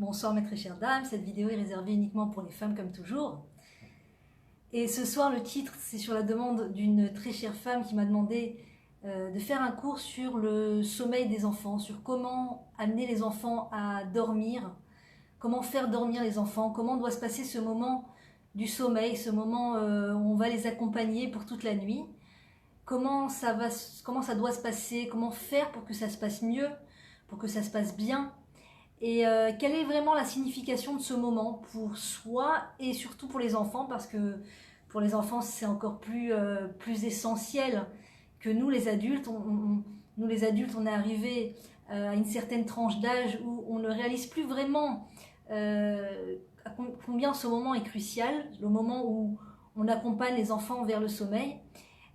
Bonsoir mes très chères dames, cette vidéo est réservée uniquement pour les femmes comme toujours. Et ce soir le titre c'est sur la demande d'une très chère femme qui m'a demandé de faire un cours sur le sommeil des enfants, sur comment amener les enfants à dormir, comment faire dormir les enfants, comment doit se passer ce moment du sommeil, ce moment où on va les accompagner pour toute la nuit, comment ça doit se passer, comment faire pour que ça se passe mieux, pour que ça se passe bien. Et quelle est vraiment la signification de ce moment pour soi et surtout pour les enfants, parce que pour les enfants c'est encore plus essentiel que nous les adultes. Nous les adultes on est arrivés à une certaine tranche d'âge où on ne réalise plus vraiment combien ce moment est crucial, le moment où on accompagne les enfants vers le sommeil.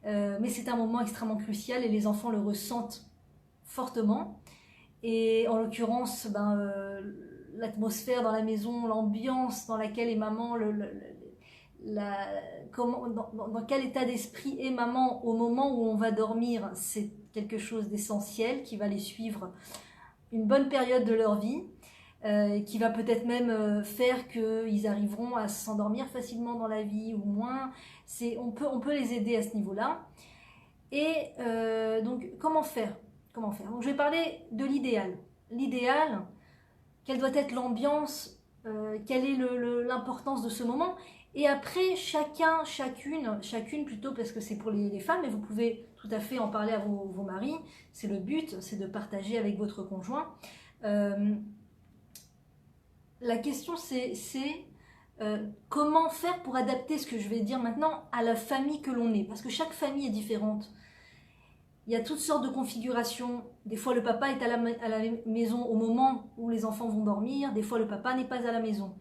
Mais c'est un moment extrêmement crucial et les enfants le ressentent fortement. Et en l'occurrence, l'atmosphère dans la maison, l'ambiance dans laquelle est maman, dans quel état d'esprit est maman au moment où on va dormir, c'est quelque chose d'essentiel qui va les suivre une bonne période de leur vie, qui va peut-être même faire qu'ils arriveront à s'endormir facilement dans la vie ou moins. On peut les aider à ce niveau-là. Et donc, comment faire ? Donc, je vais parler de l'idéal. L'idéal, quelle doit être l'ambiance, quelle est l'importance de ce moment. Et après, chacune plutôt, parce que c'est pour les femmes, mais vous pouvez tout à fait en parler à vos maris. C'est le but, c'est de partager avec votre conjoint. La question, c'est comment faire pour adapter ce que je vais dire maintenant à la famille que l'on est. Parce que chaque famille est différente. Il y a toutes sortes de configurations. Des fois, le papa est à la maison au moment où les enfants vont dormir. Des fois, le papa n'est pas à la maison.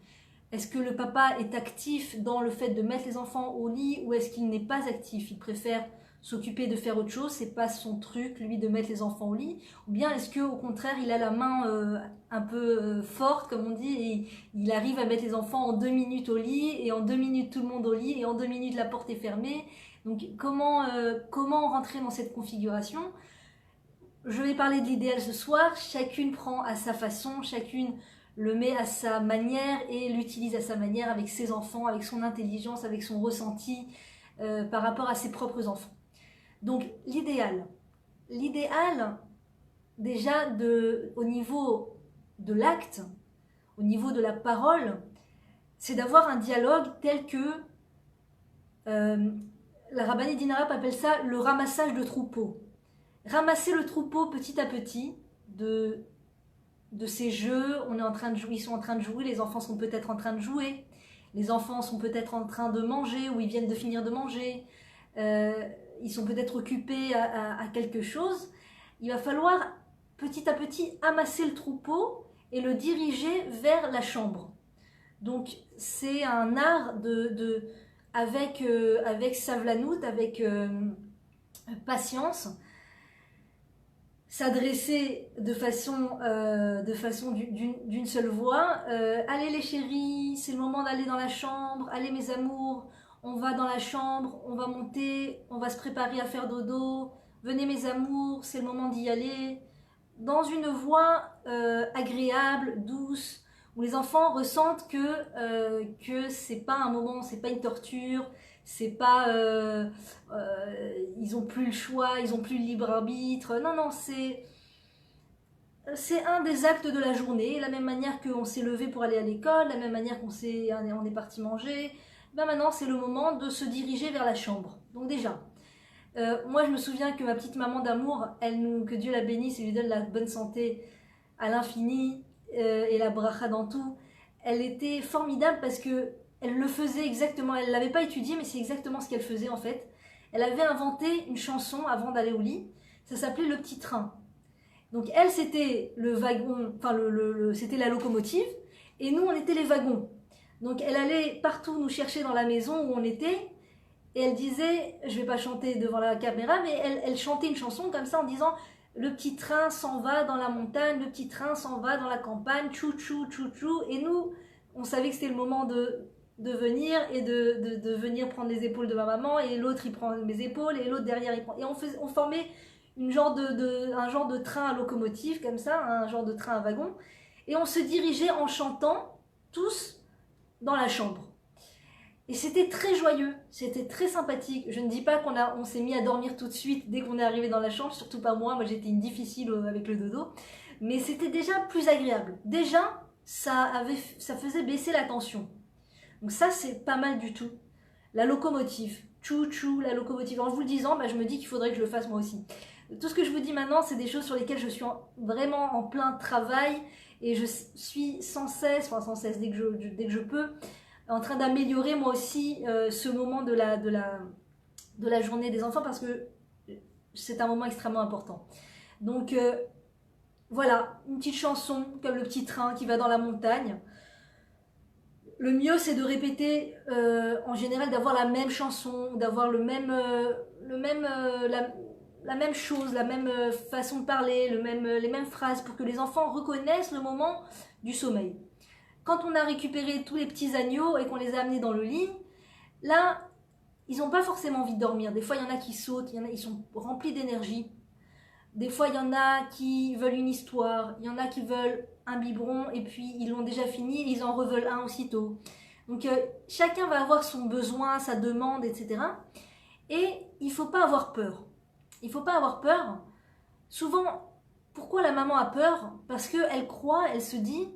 Est-ce que le papa est actif dans le fait de mettre les enfants au lit ou est-ce qu'il n'est pas actif? Il préfère s'occuper de faire autre chose, c'est pas son truc, lui, de mettre les enfants au lit. Ou bien est-ce qu'au contraire, il a la main un peu forte, comme on dit, et il arrive à mettre les enfants en 2 minutes au lit, et en 2 minutes tout le monde au lit, et en 2 minutes la porte est fermée. Donc comment rentrer dans cette configuration? Je vais parler de l'idéal ce soir, chacune prend à sa façon, chacune le met à sa manière et l'utilise à sa manière avec ses enfants, avec son intelligence, avec son ressenti par rapport à ses propres enfants. Donc l'idéal déjà au niveau de l'acte, au niveau de la parole, c'est d'avoir un dialogue tel que la Rabbani Dinarap appelle ça le ramassage de troupeau. Ramasser le troupeau petit à petit de ces jeux, ils sont en train de jouer, les enfants sont peut-être en train de jouer, les enfants sont peut-être en train de manger ou ils viennent de finir de manger, ils sont peut-être occupés à quelque chose. Il va falloir petit à petit amasser le troupeau et le diriger vers la chambre. Donc c'est un art avec savlanout, avec patience, s'adresser de façon d'une seule voix. Allez les chéris, c'est le moment d'aller dans la chambre. Allez mes amours, on va dans la chambre, on va monter, on va se préparer à faire dodo. Venez mes amours, c'est le moment d'y aller. Dans une voix agréable, douce, où les enfants ressentent que c'est pas un moment, c'est pas une torture, c'est pas ils ont plus le choix, ils ont plus le libre arbitre. Non, c'est un des actes de la journée. La même manière qu'on s'est levé pour aller à l'école, la même manière on est parti manger. Maintenant c'est le moment de se diriger vers la chambre. Donc déjà, moi je me souviens que ma petite maman d'amour, que Dieu la bénisse et lui donne la bonne santé à l'infini et la bracha dans tout, elle était formidable parce que elle le faisait exactement, elle ne l'avait pas étudié mais c'est exactement ce qu'elle faisait en fait. Elle avait inventé une chanson avant d'aller au lit, ça s'appelait Le Petit Train. Donc elle c'était le wagon, enfin c'était la locomotive et nous on était les wagons. Donc elle allait partout nous chercher dans la maison où on était et elle disait, je vais pas chanter devant la caméra, mais elle chantait une chanson comme ça en disant le petit train s'en va dans la montagne, le petit train s'en va dans la campagne, tchou-tchou, tchou-tchou. Et nous, on savait que c'était le moment de venir et de venir prendre les épaules de ma maman, et l'autre il prend mes épaules, et l'autre derrière il prend. Et on formait un genre de train à locomotive, comme ça, un genre de train à wagon. et on se dirigeait en chantant tous dans la chambre. Et c'était très joyeux, c'était très sympathique. Je ne dis pas on s'est mis à dormir tout de suite dès qu'on est arrivé dans la chambre, surtout pas moi j'étais une difficile avec le dodo. Mais c'était déjà plus agréable. Déjà, ça faisait baisser la tension. Donc ça, c'est pas mal du tout. La locomotive, tchou-tchou, la locomotive. En vous le disant, je me dis qu'il faudrait que je le fasse moi aussi. Tout ce que je vous dis maintenant, c'est des choses sur lesquelles je suis vraiment en plein travail. Et je suis sans cesse, dès que je peux, en train d'améliorer moi aussi ce moment de la journée des enfants parce que c'est un moment extrêmement important. Donc voilà, une petite chanson comme le petit train qui va dans la montagne. Le mieux c'est de répéter en général, d'avoir la même chanson, d'avoir la même chose, la même façon de parler, les mêmes phrases pour que les enfants reconnaissent le moment du sommeil. Quand on a récupéré tous les petits agneaux et qu'on les a amenés dans le lit, là, ils n'ont pas forcément envie de dormir. Des fois, il y en a qui sautent, ils sont remplis d'énergie. Des fois, il y en a qui veulent une histoire, il y en a qui veulent un biberon et puis ils l'ont déjà fini, ils en reveulent un aussitôt. Donc, chacun va avoir son besoin, sa demande, etc. Et il ne faut pas avoir peur. Il ne faut pas avoir peur. Souvent, pourquoi la maman a peur? Parce qu'elle croit, elle se dit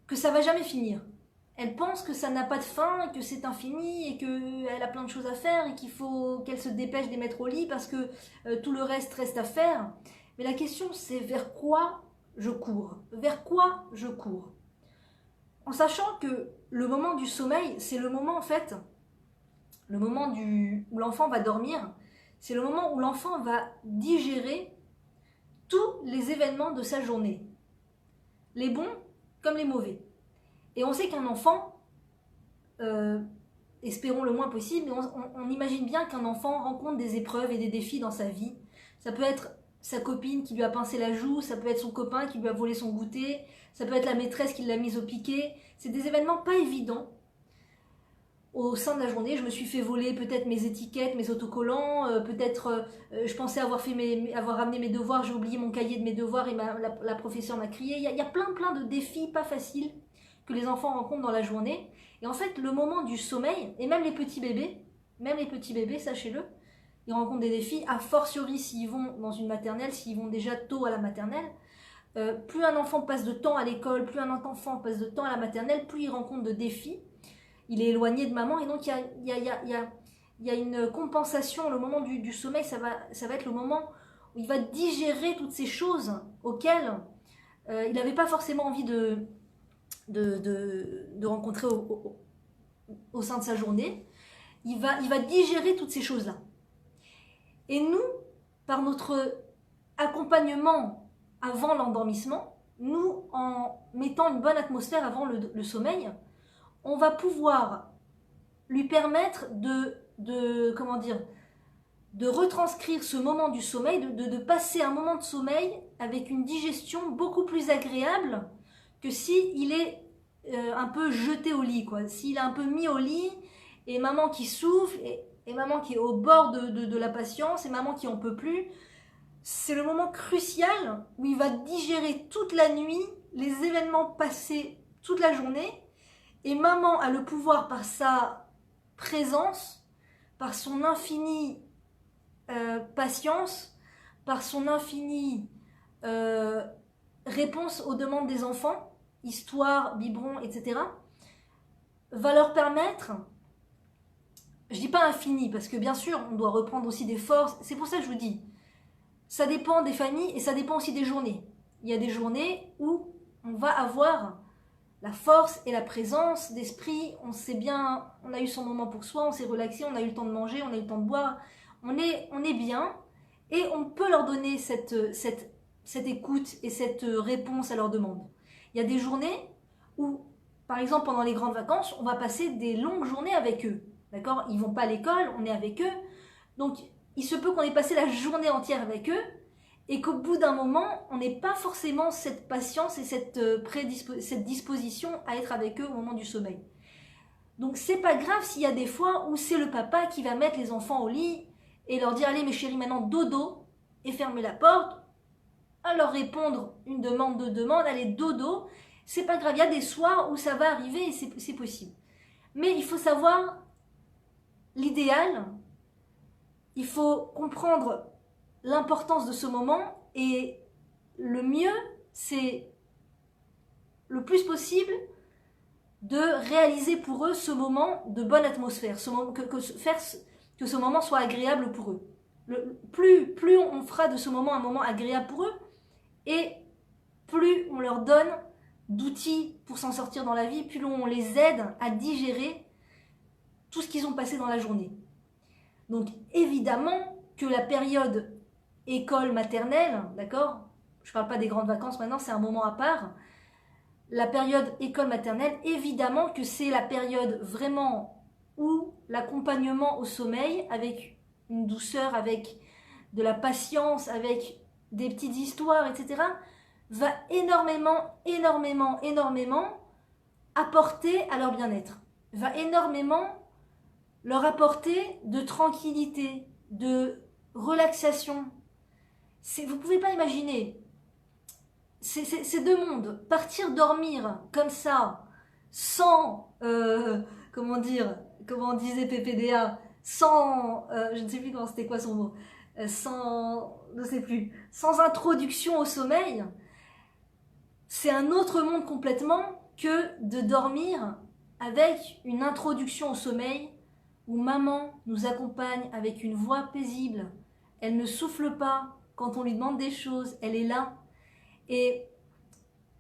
que ça va jamais finir. Elle pense que ça n'a pas de fin, que c'est infini et qu'elle a plein de choses à faire et qu'il faut qu'elle se dépêche de les mettre au lit parce que tout le reste à faire. Mais la question c'est vers quoi je cours? Vers quoi je cours? En sachant que le moment du sommeil, c'est le moment en fait, le moment où l'enfant va dormir, c'est le moment où l'enfant va digérer tous les événements de sa journée. Les bons comme les mauvais. Et on sait qu'un enfant, espérons le moins possible, mais on imagine bien qu'un enfant rencontre des épreuves et des défis dans sa vie. Ça peut être sa copine qui lui a pincé la joue, ça peut être son copain qui lui a volé son goûter, ça peut être la maîtresse qui l'a mise au piquet. C'est des événements pas évidents. Au sein de la journée, je me suis fait voler peut-être mes étiquettes, mes autocollants, peut-être je pensais avoir ramené mes devoirs, j'ai oublié mon cahier de mes devoirs et la professeure m'a crié. Il y a plein de défis pas faciles que les enfants rencontrent dans la journée. Et en fait, le moment du sommeil, et même les petits bébés, sachez-le, ils rencontrent des défis, a fortiori s'ils vont dans une maternelle, s'ils vont déjà tôt à la maternelle. Plus un enfant passe de temps à l'école, plus un enfant passe de temps à la maternelle, plus il rencontre de défis. Il est éloigné de maman et donc il y a une compensation. Le moment du sommeil, ça va être le moment où il va digérer toutes ces choses auxquelles il n'avait pas forcément envie de rencontrer au sein de sa journée. Il va digérer toutes ces choses-là. Et nous, par notre accompagnement avant l'endormissement, nous, en mettant une bonne atmosphère avant le sommeil, on va pouvoir lui permettre de retranscrire ce moment du sommeil, de passer un moment de sommeil avec une digestion beaucoup plus agréable que s'il est un peu jeté au lit, quoi. S'il est un peu mis au lit, et maman qui souffle, et maman qui est au bord de la patience, et maman qui en peut plus, c'est le moment crucial où il va digérer toute la nuit les événements passés toute la journée. Et maman a le pouvoir, par sa présence, par son infinie patience, par son infinie réponse aux demandes des enfants, histoire, biberon, etc., va leur permettre, je dis pas infini, parce que bien sûr, on doit reprendre aussi des forces, c'est pour ça que je vous dis, ça dépend des familles et ça dépend aussi des journées. Il y a des journées où on va avoir la force et la présence d'esprit, on sait bien, on a eu son moment pour soi, on s'est relaxé, on a eu le temps de manger, on a eu le temps de boire, on est bien, et on peut leur donner cette écoute et cette réponse à leurs demandes. Il y a des journées où, par exemple pendant les grandes vacances, on va passer des longues journées avec eux, d'accord? Ils vont pas à l'école, on est avec eux, donc il se peut qu'on ait passé la journée entière avec eux, et qu'au bout d'un moment, on n'ait pas forcément cette patience et cette disposition à être avec eux au moment du sommeil. Donc c'est pas grave s'il y a des fois où c'est le papa qui va mettre les enfants au lit et leur dire « Allez mes chéris, maintenant dodo » et fermer la porte. à leur répondre une demande de demande, allez, dodo, c'est pas grave, il y a des soirs où ça va arriver et c'est possible. Mais il faut savoir l'idéal, il faut comprendre l'importance de ce moment et le mieux, c'est le plus possible de réaliser pour eux ce moment de bonne atmosphère, faire que ce moment soit agréable pour eux. Plus on fera de ce moment un moment agréable pour eux, et plus on leur donne d'outils pour s'en sortir dans la vie, plus on les aide à digérer tout ce qu'ils ont passé dans la journée. Donc évidemment que la période école maternelle, d'accord, je ne parle pas des grandes vacances maintenant, c'est un moment à part, la période école maternelle, évidemment que c'est la période vraiment où l'accompagnement au sommeil, avec une douceur, avec de la patience, avec des petites histoires, etc., va énormément apporter à leur bien-être, va énormément leur apporter de tranquillité, de relaxation. Vous ne pouvez pas imaginer, ces deux mondes, partir dormir comme ça, sans, comment disait PPDA, sans, je ne sais plus c'était quoi son mot, je ne sais plus, sans introduction au sommeil, c'est un autre monde complètement que de dormir avec une introduction au sommeil où maman nous accompagne avec une voix paisible. Elle ne souffle pas quand on lui demande des choses, elle est là. Et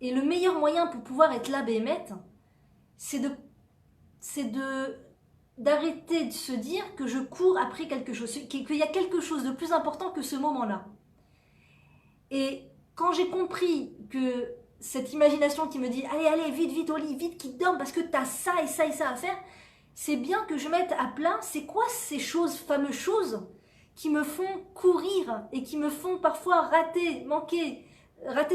le meilleur moyen pour pouvoir être là, Béhémeth, c'est d'arrêter de se dire que je cours après quelque chose, qu'il y a quelque chose de plus important que ce moment-là. Et quand j'ai compris que cette imagination qui me dit « Allez, vite au lit, vite qu'il dorme parce que t'as ça et ça et ça à faire », c'est bien que je mette à plat, c'est quoi ces fameuses choses qui me font courir et qui me font parfois rater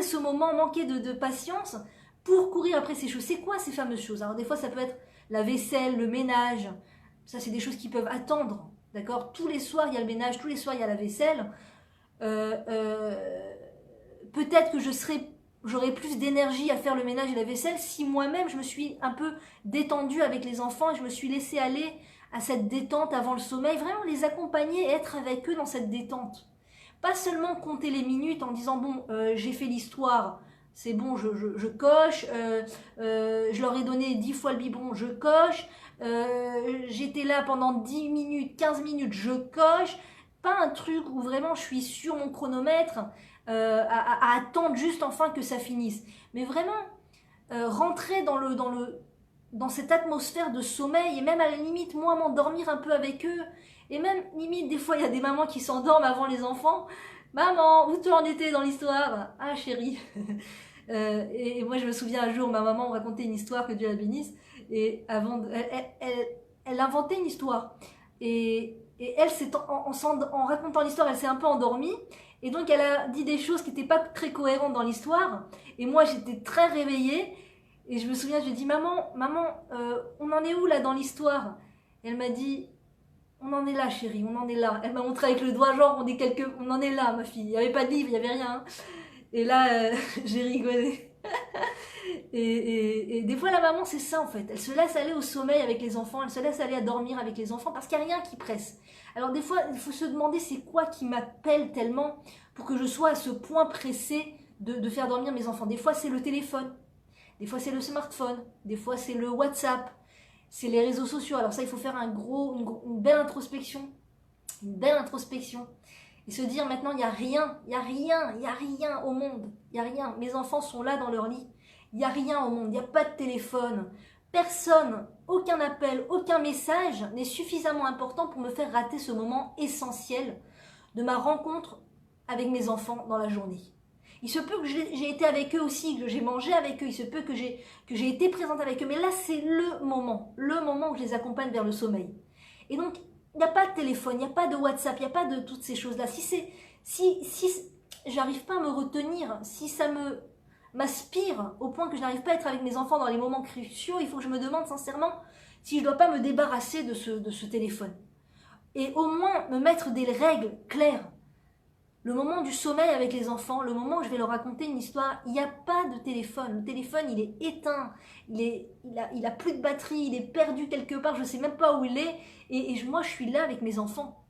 ce moment, manquer de patience pour courir après ces choses. C'est quoi ces fameuses choses? Alors des fois ça peut être la vaisselle, le ménage, ça c'est des choses qui peuvent attendre, d'accord? Tous les soirs il y a le ménage, tous les soirs il y a la vaisselle. Peut-être que j'aurais plus d'énergie à faire le ménage et la vaisselle si moi-même je me suis un peu détendue avec les enfants et je me suis laissée aller à cette détente avant le sommeil, vraiment les accompagner et être avec eux dans cette détente. Pas seulement compter les minutes en disant bon, j'ai fait l'histoire, c'est bon, je coche, je leur ai donné 10 fois le biberon, je coche, j'étais là pendant 10 minutes, 15 minutes, je coche. Pas un truc où vraiment je suis sur mon chronomètre à attendre juste enfin que ça finisse. Mais vraiment rentrer dans cette atmosphère de sommeil et même à la limite moi m'endormir un peu avec eux. Et même limite des fois il y a des mamans qui s'endorment avant les enfants. Maman, où tu en étais dans l'histoire? Ah chérie. Et moi je me souviens un jour ma maman me racontait une histoire, que Dieu la bénisse, et elle inventait une histoire. Et elle, en racontant l'histoire, elle s'est un peu endormie. Et donc, elle a dit des choses qui n'étaient pas très cohérentes dans l'histoire. Et moi, j'étais très réveillée. Et je me souviens, je lui ai dit, maman, on en est où là dans l'histoire? Et elle m'a dit, on en est là, chérie, on en est là. Elle m'a montré avec le doigt, genre, on en est là, ma fille. Il n'y avait pas de livre, il n'y avait rien. Et là, j'ai rigolé. Et des fois, la maman, c'est ça en fait. Elle se laisse aller au sommeil avec les enfants, elle se laisse aller à dormir avec les enfants parce qu'il n'y a rien qui presse. Alors des fois, il faut se demander c'est quoi qui m'appelle tellement pour que je sois à ce point pressé de faire dormir mes enfants. Des fois, c'est le téléphone, des fois, c'est le smartphone, des fois, c'est le WhatsApp, c'est les réseaux sociaux. Alors ça, il faut faire une belle introspection. Une belle introspection. Et se dire maintenant, il n'y a rien au monde. Il n'y a rien. Mes enfants sont là dans leur lit. Il n'y a rien au monde. Il n'y a pas de téléphone. Personne, aucun appel, aucun message n'est suffisamment important pour me faire rater ce moment essentiel de ma rencontre avec mes enfants dans la journée. Il se peut que j'ai été avec eux aussi, que j'ai mangé avec eux. Il se peut que j'ai été présente avec eux. Mais là, c'est le moment où je les accompagne vers le sommeil. Et donc, il n'y a pas de téléphone, il n'y a pas de WhatsApp, il n'y a pas de toutes ces choses-là. Si j'arrive pas à me retenir, si ça m'aspire au point que je n'arrive pas à être avec mes enfants dans les moments cruciaux, il faut que je me demande sincèrement si je ne dois pas me débarrasser de ce téléphone. Et au moins me mettre des règles claires. le moment du sommeil avec les enfants, le moment où je vais leur raconter une histoire, il n'y a pas de téléphone. Le téléphone, il est éteint, il a plus de batterie, il est perdu quelque part, je ne sais même pas où il est. Moi, je suis là avec mes enfants.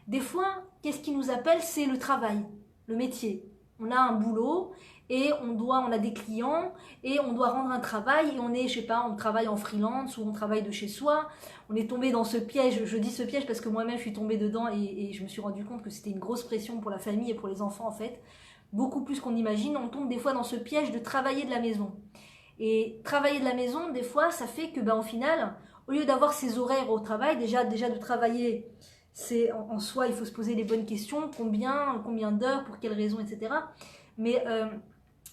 Des fois, qu'est-ce qui nous appelle? C'est le travail, le métier. On a un boulot et on a des clients et on doit rendre un travail et on est, je sais pas, on travaille en freelance ou on travaille de chez soi. On est tombé dans ce piège, je dis ce piège parce que moi-même je suis tombée dedans et je me suis rendu compte que c'était une grosse pression pour la famille et pour les enfants en fait. Beaucoup plus qu'on imagine, on tombe des fois dans ce piège de travailler de la maison. Et travailler de la maison, des fois, ça fait que, au final, au lieu d'avoir ses horaires au travail, déjà de travailler, c'est en soi, il faut se poser les bonnes questions, combien d'heures, pour quelles raisons, etc. Mais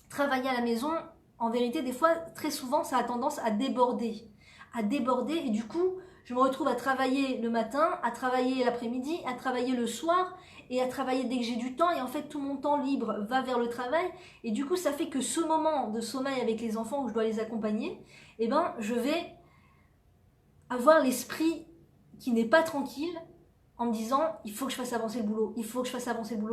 travailler à la maison, en vérité, des fois, très souvent, ça a tendance à déborder. Et du coup, je me retrouve à travailler le matin, à travailler l'après-midi, à travailler le soir, et à travailler dès que j'ai du temps, et en fait, tout mon temps libre va vers le travail, et du coup, ça fait que ce moment de sommeil avec les enfants où je dois les accompagner, je vais avoir l'esprit qui n'est pas tranquille, en me disant, il faut que je fasse avancer le boulot,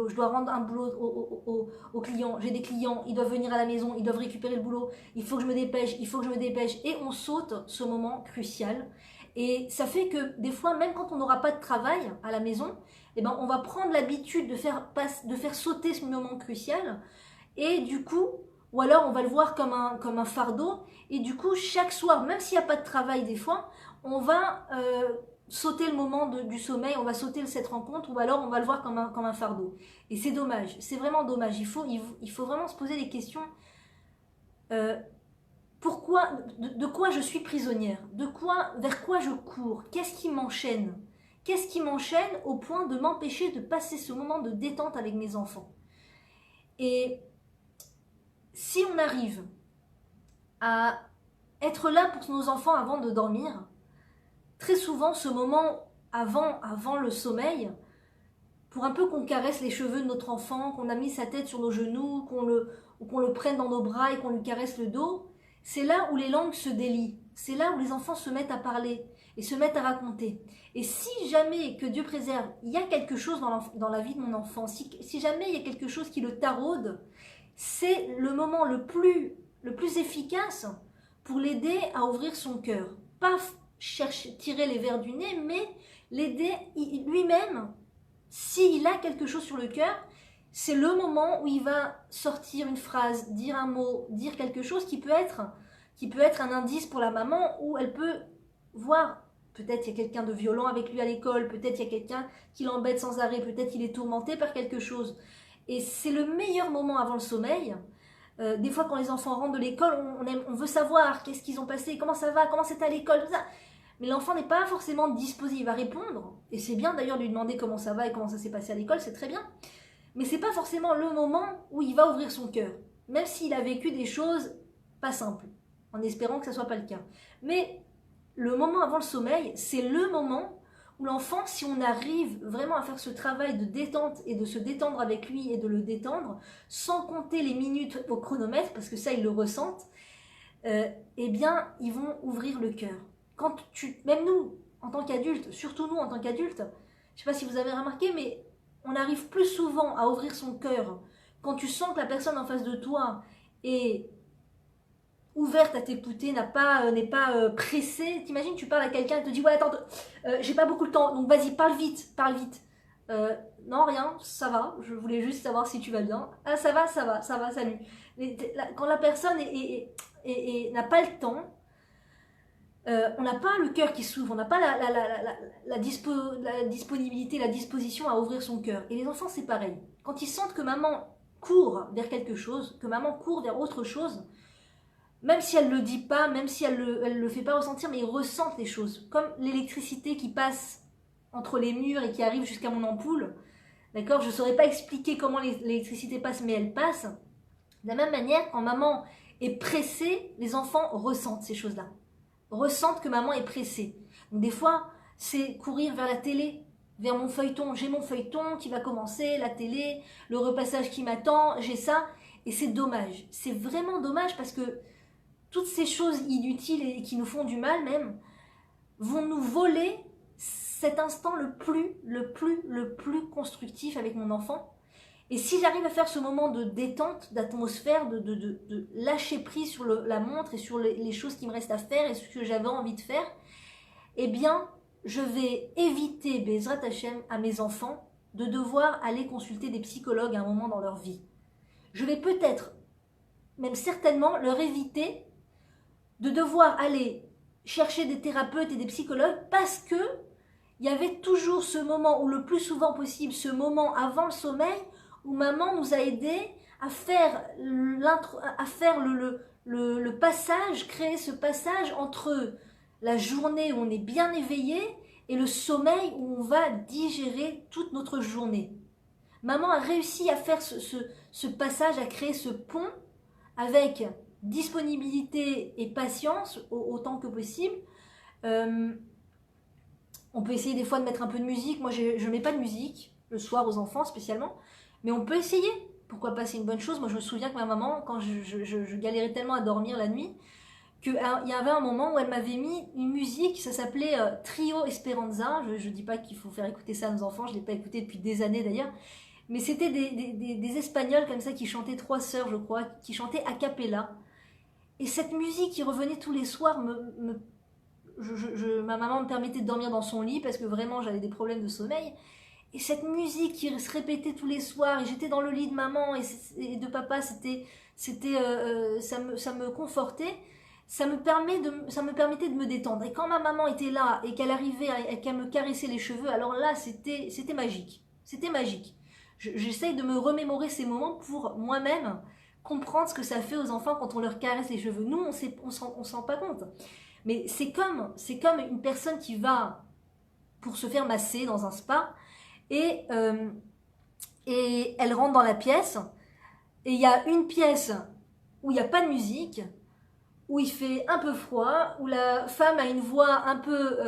je dois rendre un boulot aux clients, j'ai des clients, ils doivent venir à la maison, ils doivent récupérer le boulot, il faut que je me dépêche, et on saute ce moment crucial. Et ça fait que des fois, même quand on n'aura pas de travail à la maison, on va prendre l'habitude de faire sauter ce moment crucial, et du coup, ou alors on va le voir comme un fardeau, et du coup, chaque soir, même s'il n'y a pas de travail des fois, on va sauter le moment du sommeil, on va sauter cette rencontre, ou alors on va le voir comme un fardeau. Et c'est dommage, c'est vraiment dommage. Il faut vraiment se poser des questions. Pourquoi, de quoi je suis prisonnière? Vers quoi je cours? Qu'est-ce qui m'enchaîne? Qu'est-ce qui m'enchaîne au point de m'empêcher de passer ce moment de détente avec mes enfants? Et si on arrive à être là pour nos enfants avant de dormir, très souvent, ce moment avant le sommeil, pour un peu qu'on caresse les cheveux de notre enfant, qu'on a mis sa tête sur nos genoux, qu'on le prenne dans nos bras et qu'on lui caresse le dos, c'est là où les langues se délient. C'est là où les enfants se mettent à parler et se mettent à raconter. Et si jamais, que Dieu préserve, il y a quelque chose dans la vie de mon enfant, si jamais il y a quelque chose qui le taraude, c'est le moment le plus efficace pour l'aider à ouvrir son cœur. Pas tirer les vers du nez, mais l'aider lui-même. S'il a quelque chose sur le cœur, c'est le moment où il va sortir une phrase, dire un mot, dire quelque chose qui peut être un indice pour la maman, où elle peut voir, peut-être il y a quelqu'un de violent avec lui à l'école, peut-être il y a quelqu'un qui l'embête sans arrêt, peut-être il est tourmenté par quelque chose. Et c'est le meilleur moment avant le sommeil. Des fois, quand les enfants rentrent de l'école, on veut savoir qu'est-ce qu'ils ont passé, comment ça va, comment c'était à l'école, tout ça. Mais l'enfant n'est pas forcément disposé, il va répondre. Et c'est bien d'ailleurs de lui demander comment ça va et comment ça s'est passé à l'école, c'est très bien. Mais c'est pas forcément le moment où il va ouvrir son cœur. Même s'il a vécu des choses pas simples, en espérant que ça soit pas le cas. Mais le moment avant le sommeil, c'est le moment où l'enfant, si on arrive vraiment à faire ce travail de détente et de se détendre avec lui et de le détendre, sans compter les minutes au chronomètre, parce que ça, ils le ressentent, ils vont ouvrir le cœur. Même nous, en tant qu'adultes, surtout nous en tant qu'adultes, je ne sais pas si vous avez remarqué, mais on arrive plus souvent à ouvrir son cœur quand tu sens que la personne en face de toi est ouverte à t'écouter, n'est pas pressée. T'imagines, tu parles à quelqu'un et te dit ouais attends, j'ai pas beaucoup de temps, donc vas-y parle vite. Non rien, ça va, je voulais juste savoir si tu vas bien. Ah ça va, salut. Quand la personne n'a pas le temps, on n'a pas le cœur qui s'ouvre, on n'a pas la disponibilité, la disposition à ouvrir son cœur. Et les enfants, c'est pareil. Quand ils sentent que maman court vers quelque chose, que maman court vers autre chose, même si elle ne le dit pas, même si elle le fait pas ressentir, mais ils ressentent les choses. Comme l'électricité qui passe entre les murs et qui arrive jusqu'à mon ampoule. D'accord ? Je ne saurais pas expliquer comment l'électricité passe, mais elle passe. De la même manière, quand maman est pressée, les enfants ressentent ces choses-là. Ressentent que maman est pressée. Donc des fois, c'est courir vers la télé, vers mon feuilleton. J'ai mon feuilleton qui va commencer, la télé, le repassage qui m'attend, j'ai ça. Et c'est dommage. C'est vraiment dommage parce que toutes ces choses inutiles et qui nous font du mal même, vont nous voler cet instant le plus constructif avec mon enfant. Et si j'arrive à faire ce moment de détente, d'atmosphère, de lâcher prise sur la montre et sur les choses qui me restent à faire et ce que j'avais envie de faire, eh bien, je vais éviter, Bezrat Hachem, à mes enfants de devoir aller consulter des psychologues à un moment dans leur vie. Je vais peut-être, même certainement, leur éviter de devoir aller chercher des thérapeutes et des psychologues parce que il y avait toujours ce moment, ou le plus souvent possible, ce moment avant le sommeil où maman nous a aidés à faire le passage, créer ce passage entre la journée où on est bien éveillé et le sommeil où on va digérer toute notre journée. Maman a réussi à faire ce passage, à créer ce pont avec disponibilité et patience autant que possible. On peut essayer des fois de mettre un peu de musique. Moi, je ne mets pas de musique le soir aux enfants spécialement, mais on peut essayer. Pourquoi pas, c'est une bonne chose. Moi, je me souviens que ma maman, quand je galérais tellement à dormir la nuit, qu'il y avait un moment où elle m'avait mis une musique, ça s'appelait Trio Esperanza. Je ne dis pas qu'il faut faire écouter ça à nos enfants, je ne l'ai pas écouté depuis des années d'ailleurs. Mais c'était des Espagnols comme ça qui chantaient, 3 sœurs je crois, qui chantaient a cappella. Et cette musique qui revenait tous les soirs, ma maman me permettait de dormir dans son lit parce que vraiment j'avais des problèmes de sommeil. Et cette musique qui se répétait tous les soirs, et j'étais dans le lit de maman et de papa, ça me confortait. Ça me permettait de me détendre. Et quand ma maman était là et qu'elle arrivait et qu'elle me caressait les cheveux, alors là, c'était magique. C'était magique. J'essaye de me remémorer ces moments pour moi-même comprendre ce que ça fait aux enfants quand on leur caresse les cheveux. Nous, on s'en rend pas compte. Mais c'est comme une personne qui va pour se faire masser dans un spa et elle rentre dans la pièce et il y a une pièce où il n'y a pas de musique, où il fait un peu froid, où la femme a une voix un peu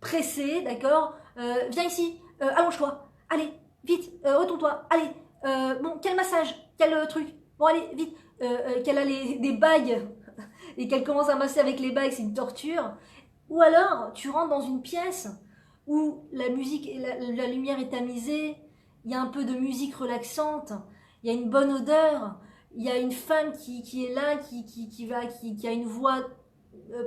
pressée, d'accord, viens ici, allonge-toi, allez, vite, retourne-toi, allez, bon, quel massage, quel truc, bon, allez, vite, qu'elle a des bagues et qu'elle commence à masser avec les bagues, c'est une torture. Ou alors, tu rentres dans une pièce où la musique, la lumière est tamisée, il y a un peu de musique relaxante, il y a une bonne odeur, il y a une femme qui est là, qui a une voix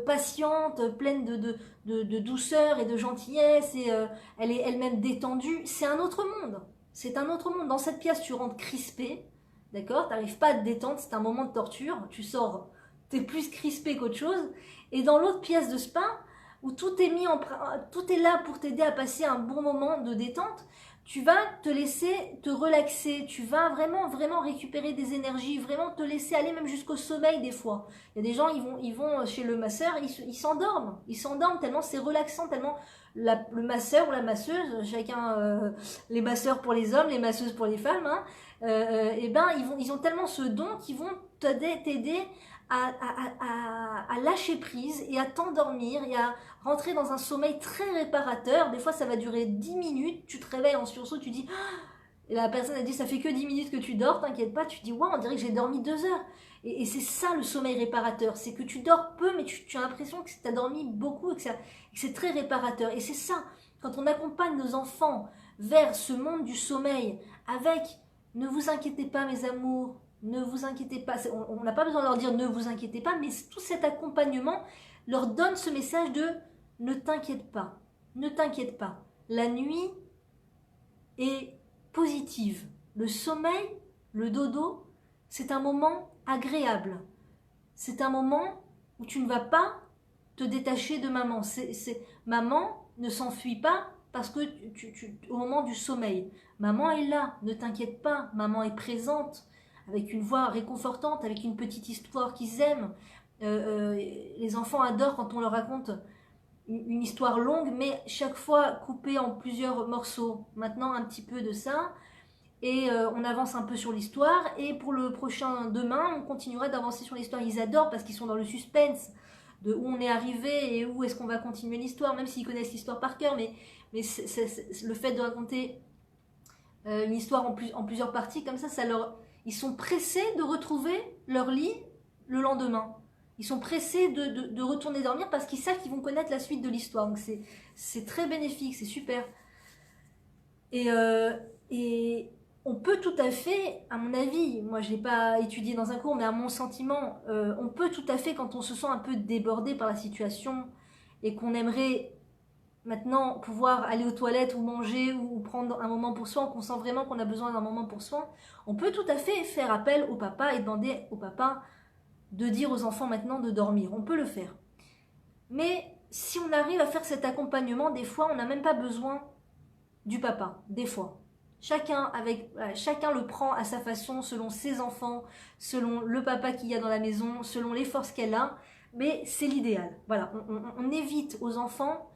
patiente, pleine de douceur et de gentillesse, et elle est elle-même détendue. C'est un autre monde. C'est un autre monde. Dans cette pièce, tu rentres crispé, d'accord? Tu n'arrives pas à te détendre, c'est un moment de torture. Tu sors, tu es plus crispé qu'autre chose. Et dans l'autre pièce de spa, où tout est là pour t'aider à passer un bon moment de détente, tu vas te laisser te relaxer, tu vas vraiment, vraiment récupérer des énergies, vraiment te laisser aller même jusqu'au sommeil des fois. Il y a des gens, ils vont chez le masseur, ils s'endorment tellement c'est relaxant, tellement le masseur ou la masseuse, chacun, les masseurs pour les hommes, les masseuses pour les femmes, hein, et ben ils ont tellement ce don qu'ils vont t'aider à lâcher prise et à t'endormir et à rentrer dans un sommeil très réparateur. Des fois, ça va durer 10 minutes. Tu te réveilles en sursaut, tu dis... Et la personne a dit, ça fait que 10 minutes que tu dors, t'inquiète pas. Tu dis, ouais, on dirait que j'ai dormi 2 heures. Et c'est ça le sommeil réparateur. C'est que tu dors peu, mais tu as l'impression que tu as dormi beaucoup et que c'est très réparateur. Et c'est ça, quand on accompagne nos enfants vers ce monde du sommeil avec, ne vous inquiétez pas mes amours, ne vous inquiétez pas, on n'a pas besoin de leur dire ne vous inquiétez pas, mais tout cet accompagnement leur donne ce message de ne t'inquiète pas, ne t'inquiète pas. La nuit est positive. Le sommeil, le dodo, c'est un moment agréable. C'est un moment où tu ne vas pas te détacher de maman. Maman ne s'enfuit pas parce que au moment du sommeil. Maman est là, ne t'inquiète pas, maman est présente, avec une voix réconfortante, avec une petite histoire qu'ils aiment. Les enfants adorent quand on leur raconte une histoire longue, mais chaque fois coupée en plusieurs morceaux. Maintenant, un petit peu de ça, et on avance un peu sur l'histoire, et pour le prochain demain, on continuera d'avancer sur l'histoire. Ils adorent parce qu'ils sont dans le suspense de où on est arrivé et où est-ce qu'on va continuer l'histoire, même s'ils connaissent l'histoire par cœur, mais le fait de raconter une histoire en plusieurs parties, comme ça ils sont pressés de retrouver leur lit le lendemain. Ils sont pressés de retourner dormir parce qu'ils savent qu'ils vont connaître la suite de l'histoire. Donc c'est très bénéfique, c'est super. Et on peut tout à fait, à mon avis, moi je ne l'ai pas étudié dans un cours, mais à mon sentiment, on peut tout à fait, quand on se sent un peu débordé par la situation et qu'on aimerait maintenant pouvoir aller aux toilettes ou manger ou prendre un moment pour soi, qu'on sent vraiment qu'on a besoin d'un moment pour soi, on peut tout à fait faire appel au papa et demander au papa de dire aux enfants maintenant de dormir. On peut le faire. Mais si on arrive à faire cet accompagnement, des fois on n'a même pas besoin du papa, des fois. Chacun le prend à sa façon, selon ses enfants, selon le papa qu'il y a dans la maison, selon les forces qu'elle a, mais c'est l'idéal. Voilà, on évite aux enfants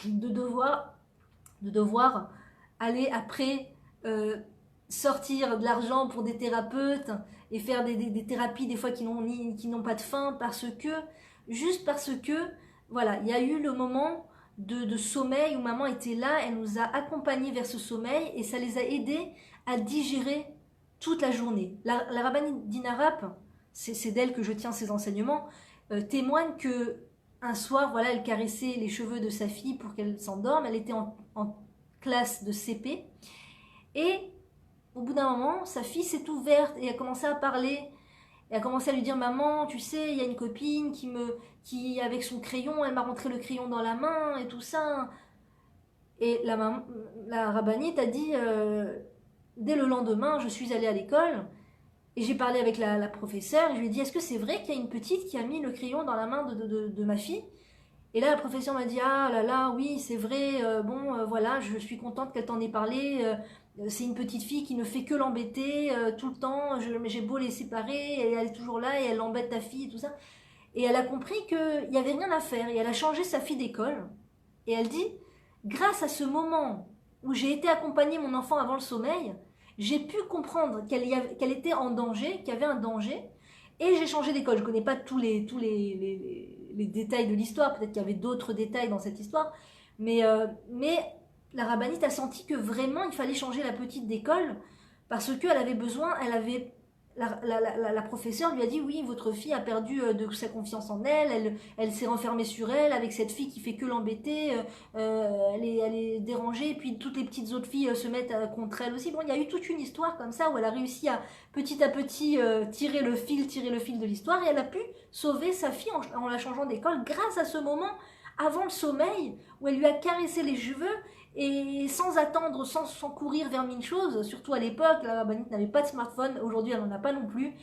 de devoir aller après sortir de l'argent pour des thérapeutes et faire des thérapies des fois qui n'ont pas de fin juste parce que, voilà, il y a eu le moment de sommeil où maman était là, elle nous a accompagnés vers ce sommeil et ça les a aidés à digérer toute la journée. La rabbinite Dinarap, c'est d'elle que je tiens ces enseignements, témoigne que un soir, voilà, elle caressait les cheveux de sa fille pour qu'elle s'endorme. Elle était en classe de CP. Et au bout d'un moment, sa fille s'est ouverte et a commencé à parler. Et a commencé à lui dire, maman, tu sais, il y a une copine qui avec son crayon, elle m'a rentré le crayon dans la main et tout ça. Et la rabbinite a dit, dès le lendemain, je suis allée à l'école et j'ai parlé avec la professeure. Et je lui ai dit, est-ce que c'est vrai qu'il y a une petite qui a mis le crayon dans la main de ma fille? Et là, la professeure m'a dit, ah là là, oui, c'est vrai, voilà, je suis contente qu'elle t'en ait parlé. C'est une petite fille qui ne fait que l'embêter tout le temps. J'ai beau les séparer, elle est toujours là et elle embête ta fille et tout ça. Et elle a compris qu'il n'y avait rien à faire et elle a changé sa fille d'école. Et elle dit, grâce à ce moment où j'ai été accompagner mon enfant avant le sommeil, j'ai pu comprendre qu'elle était en danger, qu'il y avait un danger, et j'ai changé d'école. Je ne connais pas tous les détails de l'histoire, peut-être qu'il y avait d'autres détails dans cette histoire, mais la rabbinite a senti que vraiment il fallait changer la petite d'école parce qu'elle avait besoin, la professeure lui a dit oui, votre fille a perdu de sa confiance en elle s'est renfermée sur elle avec cette fille qui fait que l'embêter, elle est dérangée, et puis toutes les petites autres filles se mettent contre elle aussi. Bon, il y a eu toute une histoire comme ça où elle a réussi à petit tirer le fil de l'histoire et elle a pu sauver sa fille en la changeant d'école grâce à ce moment avant le sommeil où elle lui a caressé les cheveux et sans attendre, sans courir vers mille choses, surtout à l'époque, la rabbinite n'avait pas de smartphone, aujourd'hui elle n'en a pas non plus.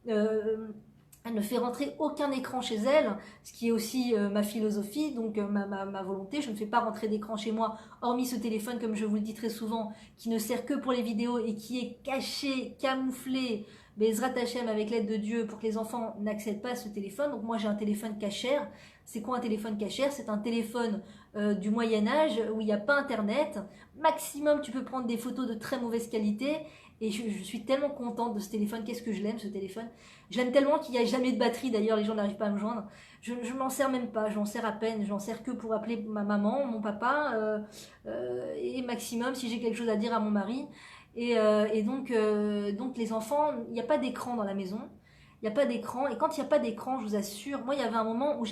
Elle ne fait rentrer aucun écran chez elle, ce qui est aussi ma philosophie, donc ma volonté. Je ne fais pas rentrer d'écran chez moi, hormis ce téléphone, comme je vous le dis très souvent, qui ne sert que pour les vidéos et qui est caché, camouflé, Bezrat Hachem, avec l'aide de Dieu, pour que les enfants n'accèdent pas à ce téléphone. Donc moi j'ai un téléphone cachère. C'est quoi un téléphone cachère? C'est un téléphone du Moyen-Âge où il n'y a pas internet. Maximum, tu peux prendre des photos de très mauvaise qualité. Et je suis tellement contente de ce téléphone. Qu'est-ce que je l'aime, ce téléphone. Je l'aime tellement qu'il n'y a jamais de batterie. D'ailleurs, les gens n'arrivent pas à me joindre. Je ne m'en sers même pas. Je m'en sers à peine. Je m'en sers que pour appeler ma maman, mon papa. Et maximum, si j'ai quelque chose à dire à mon mari. Et donc les enfants, il n'y a pas d'écran dans la maison. Il n'y a pas d'écran. Et quand il n'y a pas d'écran, je vous assure, moi, il y avait un moment où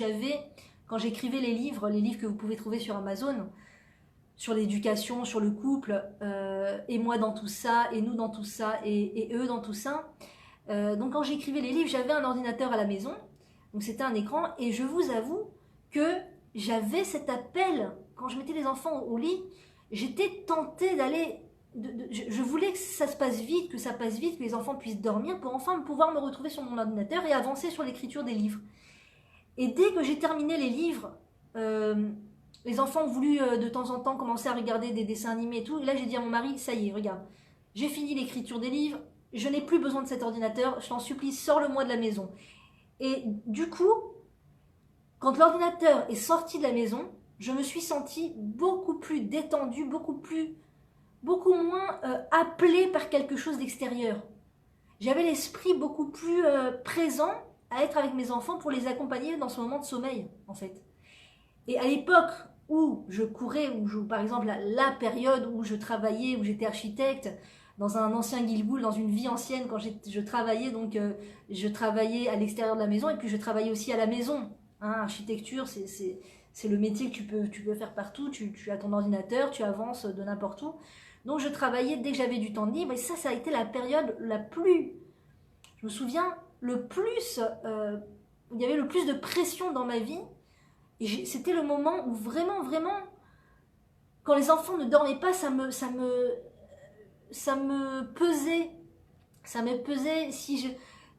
quand j'écrivais les livres que vous pouvez trouver sur Amazon, sur l'éducation, sur le couple, et moi dans tout ça, et nous dans tout ça, et eux dans tout ça. Donc quand j'écrivais les livres, j'avais un ordinateur à la maison, donc c'était un écran, et je vous avoue que j'avais cet appel, quand je mettais les enfants au lit, j'étais tentée d'aller... Je voulais que ça se passe vite, que les enfants puissent dormir pour enfin pouvoir me retrouver sur mon ordinateur et avancer sur l'écriture des livres. Et dès que j'ai terminé les livres, les enfants ont voulu de temps en temps commencer à regarder des dessins animés et tout. Et là, j'ai dit à mon mari, ça y est, regarde, j'ai fini l'écriture des livres, je n'ai plus besoin de cet ordinateur, je t'en supplie, sors-le-moi de la maison. Et du coup, quand l'ordinateur est sorti de la maison, je me suis sentie beaucoup plus détendue, beaucoup moins appelée par quelque chose d'extérieur. J'avais l'esprit beaucoup plus présent à être avec mes enfants pour les accompagner dans ce moment de sommeil, en fait. Et à l'époque où je courais, par exemple, la période où je travaillais, où j'étais architecte, dans un ancien Gilgoul, dans une vie ancienne, quand je travaillais, donc je travaillais à l'extérieur de la maison, et puis je travaillais aussi à la maison. Hein, architecture, c'est le métier que tu peux faire partout, tu as ton ordinateur, tu avances de n'importe où. Donc je travaillais dès que j'avais du temps libre, et ça a été la période la plus, je me souviens, le plus, il y avait le plus de pression dans ma vie. Et c'était le moment où vraiment, vraiment, quand les enfants ne dormaient pas, ça me pesait. Ça me pesait si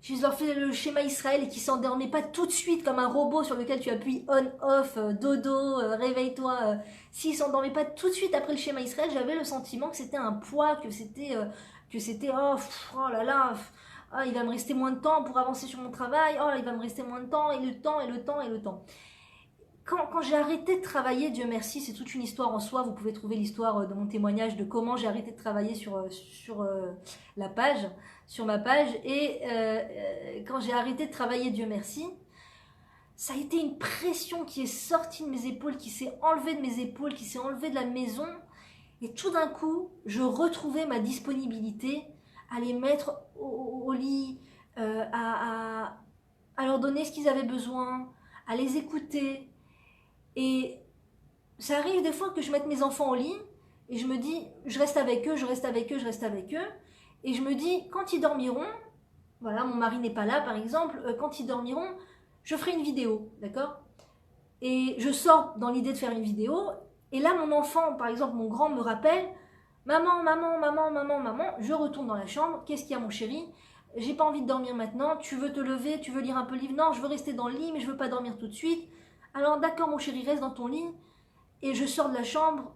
je leur faisais le schéma Israël et qu'ils s'endormaient pas tout de suite comme un robot sur lequel tu appuies on-off, dodo, réveille-toi. S'ils s'endormaient pas tout de suite après le schéma Israël, j'avais le sentiment que c'était un poids, que c'était oh là là, ah, il va me rester moins de temps pour avancer sur mon travail, oh il va me rester moins de temps, et le temps, et le temps, et le temps. Quand j'ai arrêté de travailler, Dieu merci, c'est toute une histoire en soi. Vous pouvez trouver l'histoire de mon témoignage de comment j'ai arrêté de travailler sur la page, sur ma page. Et quand j'ai arrêté de travailler, Dieu merci, ça a été une pression qui est sortie de mes épaules, qui s'est enlevée de mes épaules, qui s'est enlevée de la maison. Et tout d'un coup, je retrouvais ma disponibilité à les mettre au lit, à leur donner ce qu'ils avaient besoin, à les écouter. Et ça arrive des fois que je mette mes enfants au lit et je me dis, je reste avec eux, je reste avec eux, je reste avec eux. Et je me dis, quand ils dormiront, voilà, mon mari n'est pas là par exemple, quand ils dormiront, je ferai une vidéo, d'accord? Et je sors dans l'idée de faire une vidéo. Et là, mon enfant, par exemple, mon grand me rappelle, maman, maman, maman, maman, maman, je retourne dans la chambre, qu'est-ce qu'il y a mon chéri? J'ai pas envie de dormir maintenant, tu veux te lever, tu veux lire un peu le livre? Non, je veux rester dans le lit, mais je veux pas dormir tout de suite. Alors d'accord mon chéri, reste dans ton lit. Et je sors de la chambre,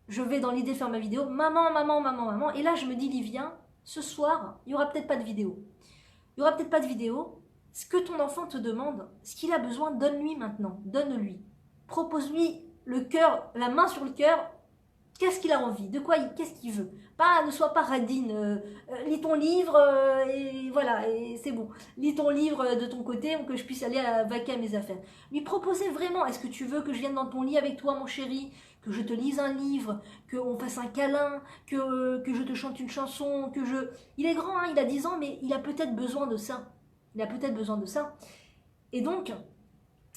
je vais dans l'idée de faire ma vidéo. Maman, maman, maman, maman. Et là je me dis, Livien, ce soir, il n'y aura peut-être pas de vidéo. Il n'y aura peut-être pas de vidéo. Ce que ton enfant te demande, ce qu'il a besoin, donne-lui maintenant. Donne-lui. Propose-lui le cœur, la main sur le cœur. Qu'est-ce qu'il a envie? De quoi qu'est-ce qu'il veut? Pas, ne sois pas radine. Lis ton livre et voilà, et c'est bon. Lis ton livre de ton côté pour que je puisse aller vaquer à mes affaires. Lui proposer vraiment, est-ce que tu veux que je vienne dans ton lit avec toi, mon chéri? Que je te lise un livre, qu'on fasse un câlin, que je te chante une chanson, que je... Il est grand, hein, il a 10 ans, mais il a peut-être besoin de ça. Il a peut-être besoin de ça. Et donc,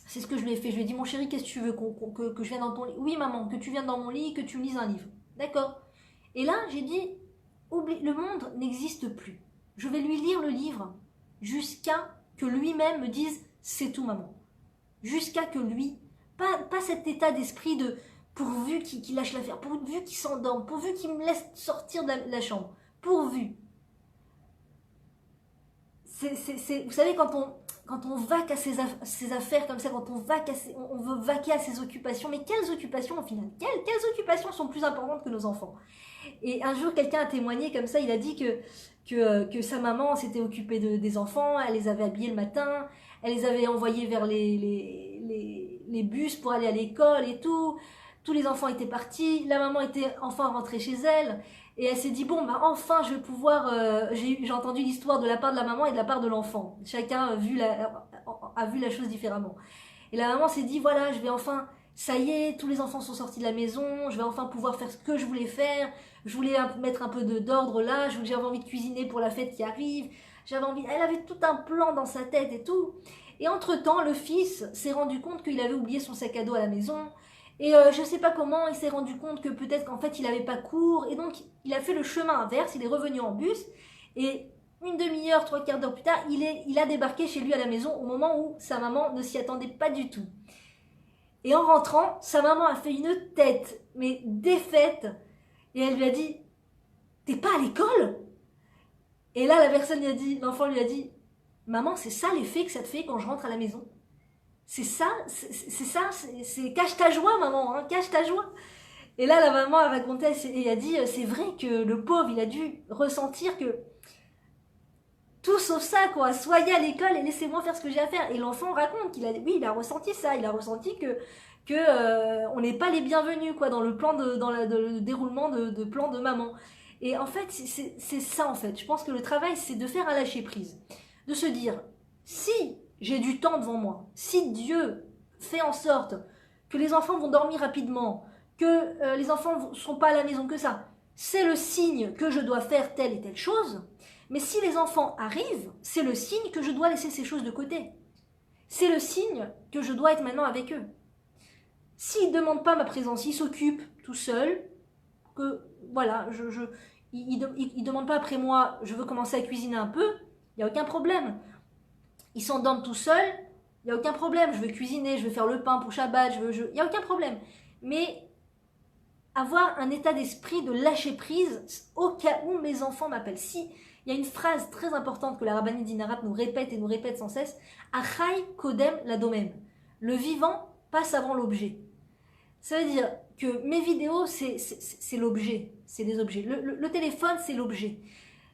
c'est ce que je lui ai fait. Je lui ai dit, mon chéri, qu'est-ce que tu veux que je vienne dans ton lit? Oui, maman, que tu viennes dans mon lit, que tu me lises un livre. D'accord. Et là, j'ai dit, oublie, le monde n'existe plus. Je vais lui lire le livre jusqu'à que lui-même me dise, c'est tout, maman. Jusqu'à que lui, pas cet état d'esprit de pourvu qu'il lâche l'affaire, pourvu qu'il s'endorme, pourvu qu'il me laisse sortir de la chambre, pourvu. Vous savez, quand on vaque à ses affaires comme ça, quand on veut vaquer à ses occupations, mais quelles occupations au final? Quelles occupations sont plus importantes que nos enfants? Et un jour, quelqu'un a témoigné comme ça, il a dit que sa maman s'était occupée des enfants, elle les avait habillés le matin, elle les avait envoyés vers les bus pour aller à l'école et tout. Tous les enfants étaient partis, la maman était enfin rentrée chez elle, et elle s'est dit, bon, bah enfin je vais pouvoir... j'ai entendu l'histoire de la part de la maman et de la part de l'enfant. Chacun a vu la chose différemment. Et la maman s'est dit, voilà, je vais enfin... Ça y est, tous les enfants sont sortis de la maison, je vais enfin pouvoir faire ce que je voulais faire. Je voulais mettre un peu d'ordre là, j'avais envie de cuisiner pour la fête qui arrive. Elle avait tout un plan dans sa tête et tout. Et entre-temps, le fils s'est rendu compte qu'il avait oublié son sac à dos à la maison. Et je sais pas comment, il s'est rendu compte que peut-être qu'en fait il avait pas cours. Et donc il a fait le chemin inverse, il est revenu en bus. Et une demi-heure, 3/4 d'heure plus tard, il a débarqué chez lui à la maison au moment où sa maman ne s'y attendait pas du tout. Et en rentrant, sa maman a fait une tête, mais défaite. Et elle lui a dit, t'es pas à l'école? Et là, l'enfant lui a dit, maman, c'est ça l'effet que ça te fait quand je rentre à la maison. C'est ça, c'est cache ta joie, maman, hein, cache ta joie. Et là, la maman a raconté et a dit, c'est vrai que le pauvre, il a dû ressentir que tout sauf ça, quoi. Soyez à l'école et laissez-moi faire ce que j'ai à faire. Et l'enfant raconte qu'il a ressenti ça. Il a ressenti que on n'est pas les bienvenus, quoi, dans le plan dans le déroulement de plan de maman. Et en fait, c'est ça, en fait. Je pense que le travail, c'est de faire un lâcher prise, de se dire, si j'ai du temps devant moi, si Dieu fait en sorte que les enfants vont dormir rapidement, que les enfants ne sont pas à la maison que ça, c'est le signe que je dois faire telle et telle chose. Mais si les enfants arrivent, c'est le signe que je dois laisser ces choses de côté. C'est le signe que je dois être maintenant avec eux. S'ils ne demandent pas ma présence, ils s'occupent tout seuls, que voilà, il demande pas après moi, je veux commencer à cuisiner un peu, il n'y a aucun problème. Ils s'endorment tout seuls, il n'y a aucun problème. Je veux cuisiner, je veux faire le pain pour Shabbat, il n'y a aucun problème. Mais avoir un état d'esprit de lâcher prise au cas où mes enfants m'appellent. Si, il y a une phrase très importante que la rabbinite Dinarap nous répète et nous répète sans cesse, Achai kodem ladomem. Le vivant passe avant l'objet. Ça veut dire que mes vidéos, c'est l'objet, c'est des objets. Le téléphone, c'est l'objet.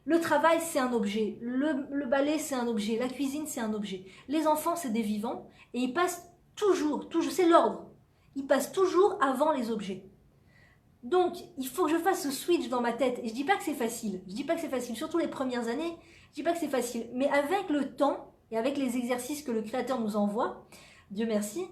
Le travail, c'est un objet. Le balai, c'est un objet. La cuisine, c'est un objet. Les enfants, c'est des vivants. Et ils passent toujours, c'est l'ordre. Ils passent toujours avant les objets. Donc, il faut que je fasse ce switch dans ma tête. Et je dis pas que c'est facile. Je dis pas que c'est facile. Surtout les premières années, je dis pas que c'est facile. Mais avec le temps et avec les exercices que le Créateur nous envoie, Dieu merci,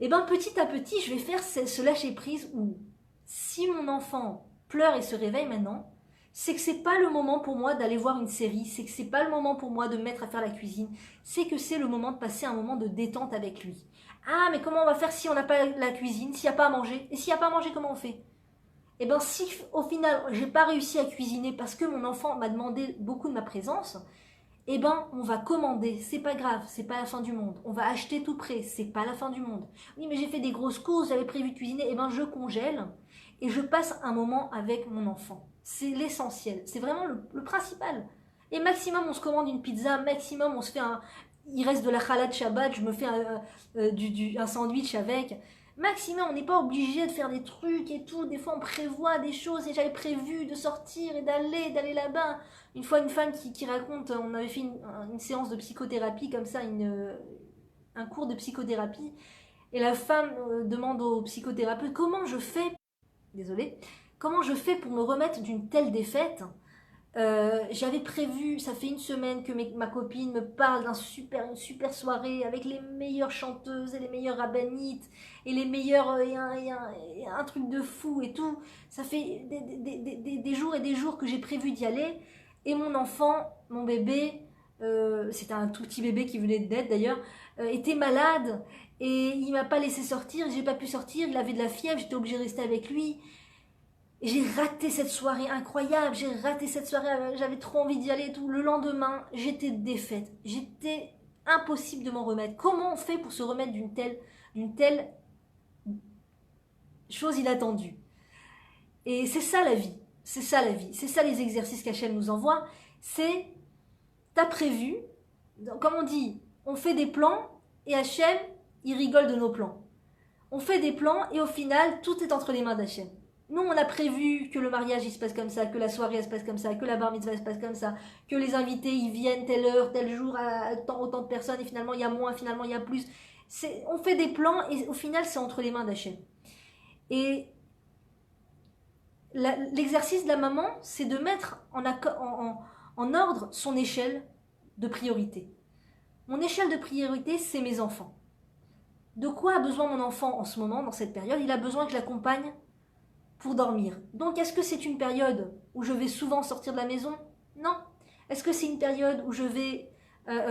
et bien petit à petit, je vais faire ce lâcher prise où si mon enfant pleure et se réveille maintenant, c'est que c'est pas le moment pour moi d'aller voir une série, c'est que c'est pas le moment pour moi de me mettre à faire la cuisine, c'est que c'est le moment de passer un moment de détente avec lui. Ah, mais comment on va faire si on n'a pas la cuisine, s'il n'y a pas à manger? Et s'il n'y a pas à manger, comment on fait? Et bien si au final j'ai pas réussi à cuisiner parce que mon enfant m'a demandé beaucoup de ma présence, eh ben on va commander, c'est pas grave, c'est pas la fin du monde. On va acheter tout prêt, c'est pas la fin du monde. Oui, mais j'ai fait des grosses courses, j'avais prévu de cuisiner, eh ben je congèle et je passe un moment avec mon enfant. C'est l'essentiel, c'est vraiment le principal. Et maximum on se commande une pizza, maximum on se fait il reste de la challah Shabbat, je me fais un sandwich avec. Maximum, on n'est pas obligé de faire des trucs et tout. Des fois, on prévoit des choses et j'avais prévu de sortir et d'aller là-bas. Une fois, une femme qui raconte, on avait fait une séance de psychothérapie comme ça, un cours de psychothérapie. Et la femme demande au psychothérapeute comment je fais, désolée, comment je fais pour me remettre d'une telle défaite. J'avais prévu, ça fait une semaine que ma copine me parle une super soirée avec les meilleures chanteuses et les meilleures rabbinites et les meilleurs et un truc de fou et tout. Ça fait des jours et des jours que j'ai prévu d'y aller et mon enfant, mon bébé, c'était un tout petit bébé qui venait de naître d'ailleurs, était malade et il m'a pas laissé sortir, j'ai pas pu sortir, il avait de la fièvre, j'étais obligée de rester avec lui. J'ai raté cette soirée incroyable, j'ai raté cette soirée, j'avais trop envie d'y aller et tout. Le lendemain, j'étais défaite, j'étais impossible de m'en remettre. Comment on fait pour se remettre d'une telle chose inattendue? Et c'est ça la vie, c'est ça la vie, c'est ça les exercices qu'Hachem nous envoie. C'est, t'as prévu, comme on dit, on fait des plans et Hachem, il rigole de nos plans. On fait des plans et au final, tout est entre les mains d'Hachem. Nous, on a prévu que le mariage il se passe comme ça, que la soirée elle se passe comme ça, que la bar mitzvah se passe comme ça, que les invités ils viennent telle heure, tel jour, à autant de personnes, et finalement il y a moins, finalement il y a plus. On fait des plans et au final c'est entre les mains d'Hachem. Et l'exercice de la maman, c'est de mettre en ordre son échelle de priorité. Mon échelle de priorité, c'est mes enfants. De quoi a besoin mon enfant en ce moment, dans cette période? Il a besoin que je l'accompagne pour dormir. Donc, est-ce que c'est une période où je vais souvent sortir de la maison? Non. Est-ce que c'est une période où je vais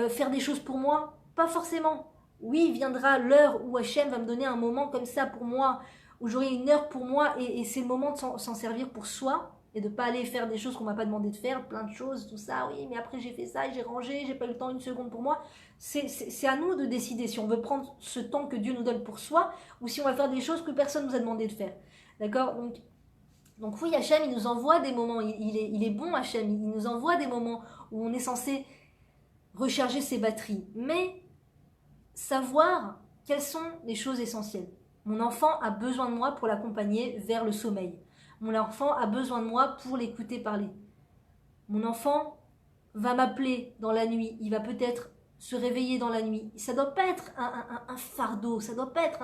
faire des choses pour moi? Pas forcément. Oui, viendra l'heure où Hachem va me donner un moment comme ça pour moi, où j'aurai une heure pour moi, et c'est le moment de s'en servir pour soi, et de ne pas aller faire des choses qu'on m'a pas demandé de faire, plein de choses, tout ça, oui, mais après j'ai fait ça, et j'ai rangé, j'ai pas eu le temps une seconde pour moi. C'est à nous de décider si on veut prendre ce temps que Dieu nous donne pour soi, ou si on va faire des choses que personne nous a demandé de faire. D'accord? Donc oui, Hachem, il nous envoie des moments, il est bon Hachem, il nous envoie des moments où on est censé recharger ses batteries. Mais savoir quelles sont les choses essentielles. Mon enfant a besoin de moi pour l'accompagner vers le sommeil. Mon enfant a besoin de moi pour l'écouter parler. Mon enfant va m'appeler dans la nuit, il va peut-être se réveiller dans la nuit. Ça ne doit pas être un fardeau, ça ne doit pas être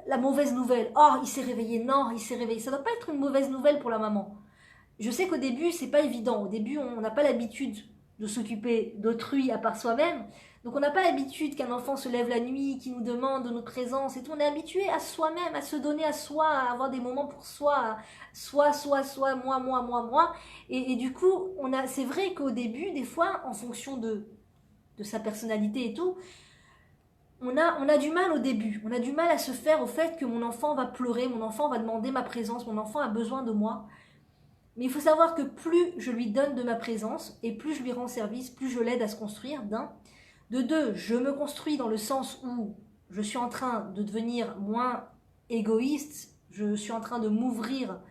la mauvaise nouvelle. Oh, il s'est réveillé, non, il s'est réveillé. Ça ne doit pas être une mauvaise nouvelle pour la maman. Je sais qu'au début, c'est pas évident. Au début, on n'a pas l'habitude de s'occuper d'autrui à part soi-même. Donc on n'a pas l'habitude qu'un enfant se lève la nuit, qui nous demande de notre présence et tout. On est habitué à soi-même, à se donner à soi, à avoir des moments pour soi, moi. Et du coup, c'est vrai qu'au début, des fois, en fonction de sa personnalité et tout, on a du mal au début, on a du mal à se faire au fait que mon enfant va pleurer, mon enfant va demander ma présence, mon enfant a besoin de moi. Mais il faut savoir que plus je lui donne de ma présence et plus je lui rends service, plus je l'aide à se construire, d'un. De deux, je me construis dans le sens où je suis en train de devenir moins égoïste, je suis en train de m'ouvrir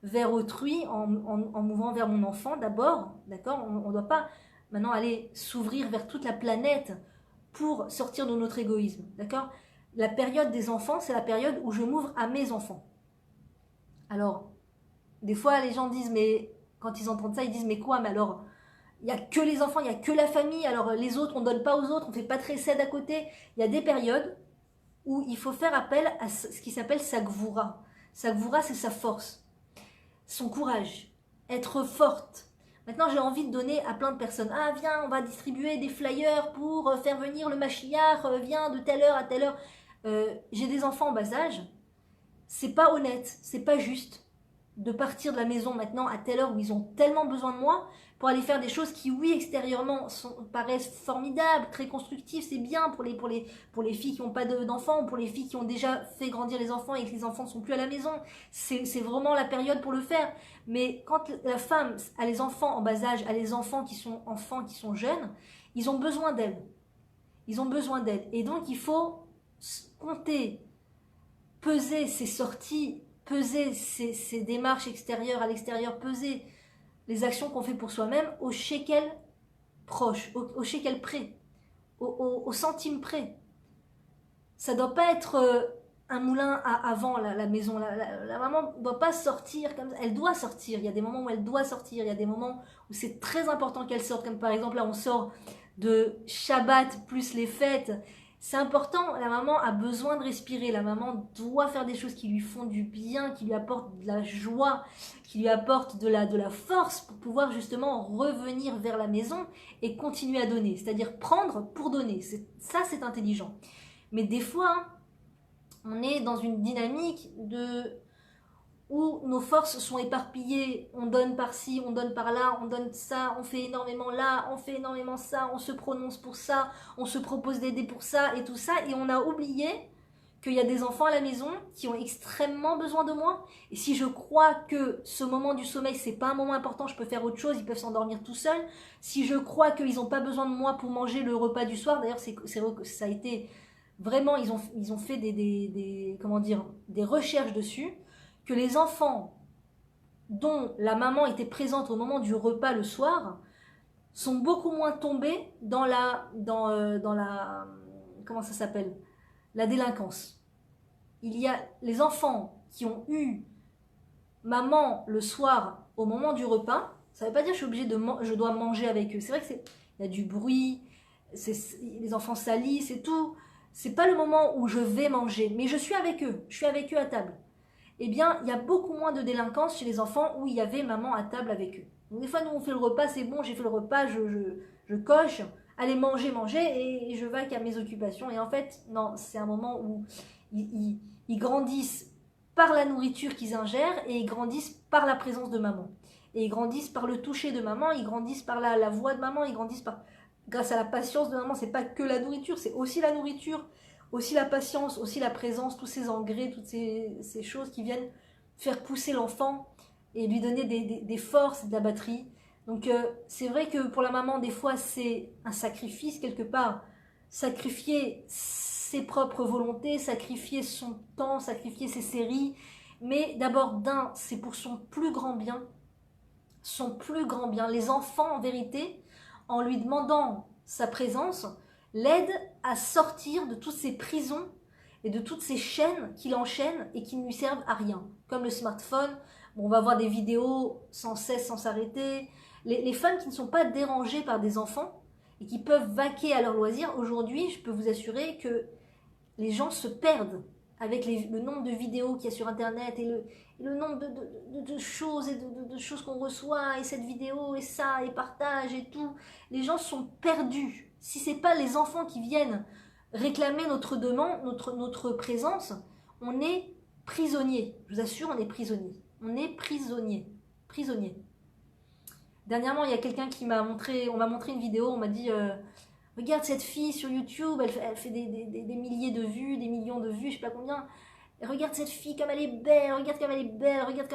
vers autrui en mouvant vers mon enfant d'abord, d'accord. On ne doit pas maintenant aller s'ouvrir vers toute la planète pour sortir de notre égoïsme, d'accord. La période des enfants, c'est la période où je m'ouvre à mes enfants. Alors, des fois, les gens disent, mais quand ils entendent ça, ils disent, mais quoi, mais alors, il n'y a que les enfants, il n'y a que la famille, alors les autres, on ne donne pas aux autres, on ne fait pas de recette à côté. Il y a des périodes où il faut faire appel à ce qui s'appelle sa gvoura. Sa gvoura, c'est sa force, son courage, être forte. Maintenant, j'ai envie de donner à plein de personnes. Ah, viens, on va distribuer des flyers pour faire venir le Mashiach, viens de telle heure à telle heure. J'ai des enfants en bas âge, c'est pas honnête, c'est pas juste de partir de la maison maintenant à telle heure où ils ont tellement besoin de moi pour aller faire des choses qui, oui, extérieurement paraissent formidables, très constructives, c'est bien pour les filles qui n'ont pas d'enfants, pour les filles qui ont déjà fait grandir les enfants et que les enfants ne sont plus à la maison. C'est vraiment la période pour le faire. Mais quand la femme a les enfants en bas âge, a les enfants qui sont jeunes, ils ont besoin d'aide. Ils ont besoin d'aide. Et donc, il faut compter, peser ses sorties, peser ses démarches extérieures à l'extérieur, peser les actions qu'on fait pour soi-même au shekel proche, au shekel près, au centime près. Ça ne doit pas être un moulin à vent, la maison. La maman ne doit pas sortir comme ça. Elle doit sortir. Il y a des moments où elle doit sortir. Il y a des moments où c'est très important qu'elle sorte. Comme par exemple, là, on sort de Shabbat plus les fêtes. C'est important, la maman a besoin de respirer, la maman doit faire des choses qui lui font du bien, qui lui apportent de la joie, qui lui apportent de la force pour pouvoir justement revenir vers la maison et continuer à donner, c'est-à-dire prendre pour donner. Ça, c'est intelligent. Mais des fois, on est dans une dynamique où nos forces sont éparpillées, on donne par-ci, on donne par-là, on donne ça, on fait énormément là, on fait énormément ça, on se prononce pour ça, on se propose d'aider pour ça et tout ça, et on a oublié qu'il y a des enfants à la maison qui ont extrêmement besoin de moi, et si je crois que ce moment du sommeil, c'est pas un moment important, je peux faire autre chose, ils peuvent s'endormir tout seuls, si je crois qu'ils n'ont pas besoin de moi pour manger le repas du soir, d'ailleurs ça a été vraiment, ils ont fait comment dire, des recherches dessus, que les enfants dont la maman était présente au moment du repas le soir sont beaucoup moins tombés dans la comment ça s'appelle, la délinquance. Il y a les enfants qui ont eu maman le soir au moment du repas, ça ne veut pas dire que je suis obligée je dois manger avec eux. C'est vrai que il y a du bruit, les enfants salissent et tout. C'est pas le moment où je vais manger, mais je suis avec eux à table. Eh bien, il y a beaucoup moins de délinquance chez les enfants où il y avait maman à table avec eux. Donc, des fois, nous, on fait le repas, c'est bon, j'ai fait le repas, je coche, allez manger, et je vaque à mes occupations. Et en fait, non, c'est un moment où ils grandissent par la nourriture qu'ils ingèrent et ils grandissent par la présence de maman. Et ils grandissent par le toucher de maman, ils grandissent par la voix de maman, ils grandissent grâce à la patience de maman. C'est pas que la nourriture, c'est aussi la nourriture, aussi la patience, aussi la présence, tous ces engrais, toutes ces choses qui viennent faire pousser l'enfant et lui donner des forces, de la batterie. Donc c'est vrai que pour la maman, des fois, c'est un sacrifice quelque part. Sacrifier ses propres volontés, sacrifier son temps, sacrifier ses séries. Mais d'abord, c'est pour son plus grand bien. Son plus grand bien. Les enfants, en vérité, en lui demandant sa présence, l'aide à sortir de toutes ces prisons et de toutes ces chaînes qui l'enchaînent et qui ne lui servent à rien. Comme le smartphone, on va voir des vidéos sans cesse, sans s'arrêter. Les femmes qui ne sont pas dérangées par des enfants et qui peuvent vaquer à leur loisir, aujourd'hui, je peux vous assurer que les gens se perdent avec le nombre de vidéos qu'il y a sur Internet et le nombre de choses et de choses qu'on reçoit, et cette vidéo, et ça, et partage, et tout. Les gens sont perdus. Si ce n'est pas les enfants qui viennent réclamer notre demande, notre présence, on est prisonnier. Je vous assure, on est prisonnier. On est prisonnier. Prisonnier. Dernièrement, il y a quelqu'un on m'a montré une vidéo, on m'a dit, Regarde cette fille sur YouTube, elle fait des milliers de vues, des millions de vues, je sais pas combien. Et regarde cette fille comme elle est belle, regarde comme elle est belle, regarde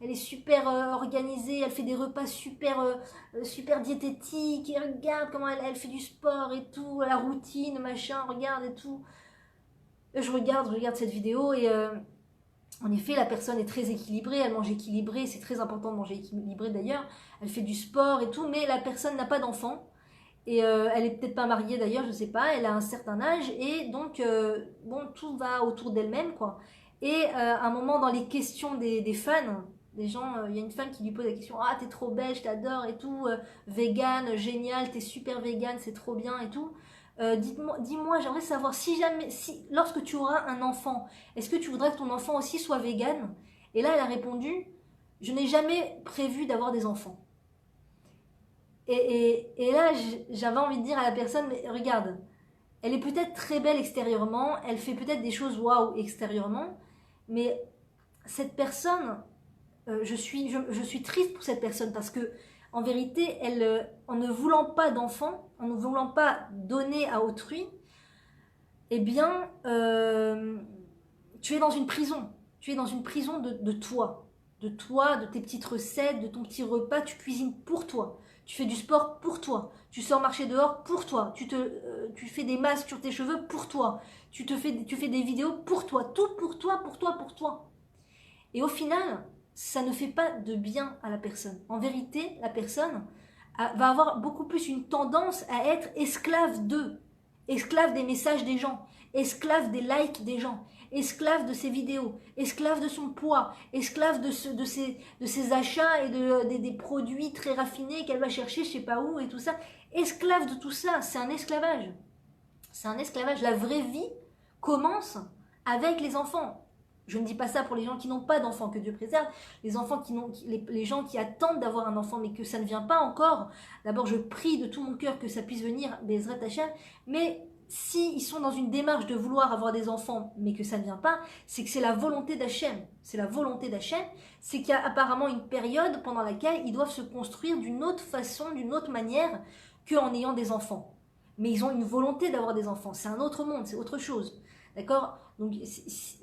elle est super organisée, elle fait des repas super diététiques, et regarde comment elle fait du sport et tout, la routine, machin, regarde et tout. Et je regarde cette vidéo et en effet, la personne est très équilibrée, elle mange équilibré, c'est très important de manger équilibré d'ailleurs, elle fait du sport et tout, mais la personne n'a pas d'enfant. Et elle est peut-être pas mariée d'ailleurs, je sais pas, elle a un certain âge et donc bon, tout va autour d'elle-même quoi. Et à un moment dans les questions des fans, des gens, il y a une fan qui lui pose la question: ah, t'es trop belle, je t'adore et tout, vegan, génial, t'es super vegan, c'est trop bien et tout. Dis-moi, j'aimerais savoir si jamais, si lorsque tu auras un enfant, est-ce que tu voudrais que ton enfant aussi soit vegan? Et là, elle a répondu: je n'ai jamais prévu d'avoir des enfants. Et là, j'avais envie de dire à la personne, mais regarde, elle est peut-être très belle extérieurement, elle fait peut-être des choses waouh extérieurement, mais cette personne, je suis triste pour cette personne parce que, en vérité, en ne voulant pas d'enfant, en ne voulant pas donner à autrui, eh bien, tu es dans une prison. Tu es dans une prison de toi. De toi, de tes petites recettes, de ton petit repas. Tu cuisines pour toi. Tu fais du sport pour toi. Tu sors marcher dehors pour toi. Tu fais des masques sur tes cheveux pour toi. Tu fais des vidéos pour toi. Tout pour toi, pour toi, pour toi. Et au final, ça ne fait pas de bien à la personne. En vérité, la personne va avoir beaucoup plus une tendance à être esclave d'eux, esclave des messages des gens, esclave des likes des gens, esclave de ses vidéos, esclave de son poids, esclave de ses achats et des produits très raffinés qu'elle va chercher je sais pas où et tout ça. Esclave de tout ça, c'est un esclavage. C'est un esclavage. La vraie vie commence avec les enfants. Je ne dis pas ça pour les gens qui n'ont pas d'enfants, que Dieu préserve. Les enfants les gens qui attendent d'avoir un enfant, mais que ça ne vient pas encore. D'abord, je prie de tout mon cœur que ça puisse venir, Bezrat Hachem. Mais s'ils sont dans une démarche de vouloir avoir des enfants, mais que ça ne vient pas, c'est que c'est la volonté d'Hachem. C'est la volonté d'Hachem. C'est qu'il y a apparemment une période pendant laquelle ils doivent se construire d'une autre façon, d'une autre manière, qu'en ayant des enfants. Mais ils ont une volonté d'avoir des enfants. C'est un autre monde, c'est autre chose. D'accord? Donc,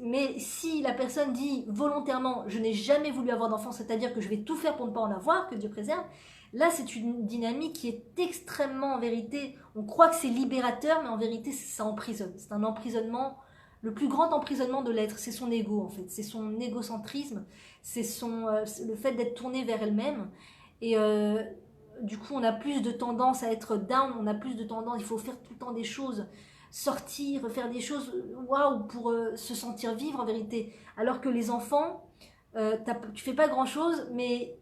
mais si la personne dit volontairement: je n'ai jamais voulu avoir d'enfant, c'est-à-dire que je vais tout faire pour ne pas en avoir, que Dieu préserve, là c'est une dynamique qui est extrêmement, en vérité, on croit que c'est libérateur, mais en vérité ça emprisonne. C'est un emprisonnement, le plus grand emprisonnement de l'être, c'est son ego en fait, c'est son égocentrisme, c'est le fait d'être tourné vers elle-même. Et du coup on a plus de tendance à être down, on a plus de tendance, il faut faire tout le temps des choses, sortir, faire des choses waouh pour se sentir vivre en vérité. Alors que les enfants, tu fais pas grand chose, mais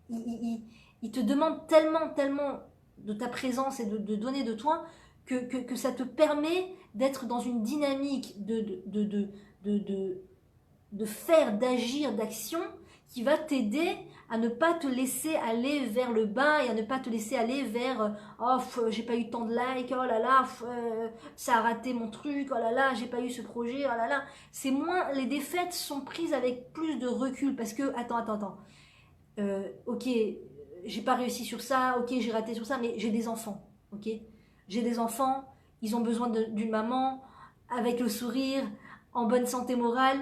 ils te demandent tellement de ta présence et de donner de toi que ça te permet d'être dans une dynamique de faire, d'agir, d'action qui va t'aider à ne pas te laisser aller vers le bas et à ne pas te laisser aller vers oh j'ai pas eu tant de likes, oh là là ça a raté mon truc, oh là là j'ai pas eu ce projet, oh là là. C'est moins, les défaites sont prises avec plus de recul parce que attends, ok, j'ai pas réussi sur ça, ok, j'ai raté sur ça, mais j'ai des enfants, ok, j'ai des enfants, ils ont besoin d'une maman avec le sourire, en bonne santé morale.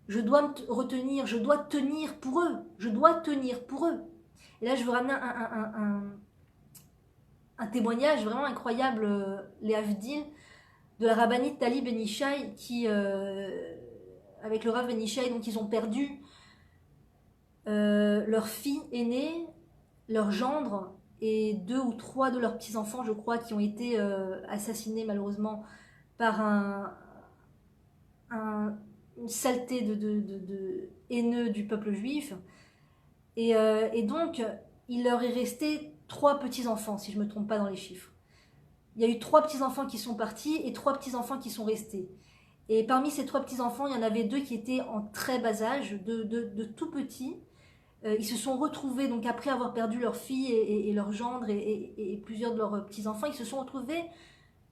Je dois me retenir, je dois tenir pour eux, je dois tenir pour eux. Et là, je veux ramener un témoignage vraiment incroyable, les Havdil, de la rabbinite Tali Benishai, qui, avec le Rav Benishai, donc ils ont perdu leur fille aînée, leur gendre et 2 ou 3 de leurs petits-enfants, je crois, qui ont été assassinés malheureusement par une saleté de haineux du peuple juif. Et donc, il leur est resté 3 petits-enfants, si je ne me trompe pas dans les chiffres. Il y a eu 3 petits-enfants qui sont partis et 3 petits-enfants qui sont restés. Et parmi ces 3 petits-enfants, il y en avait 2 qui étaient en très bas âge, de tout petits. Ils se sont retrouvés, donc après avoir perdu leur fille et leur gendre et plusieurs de leurs petits-enfants, ils se sont retrouvés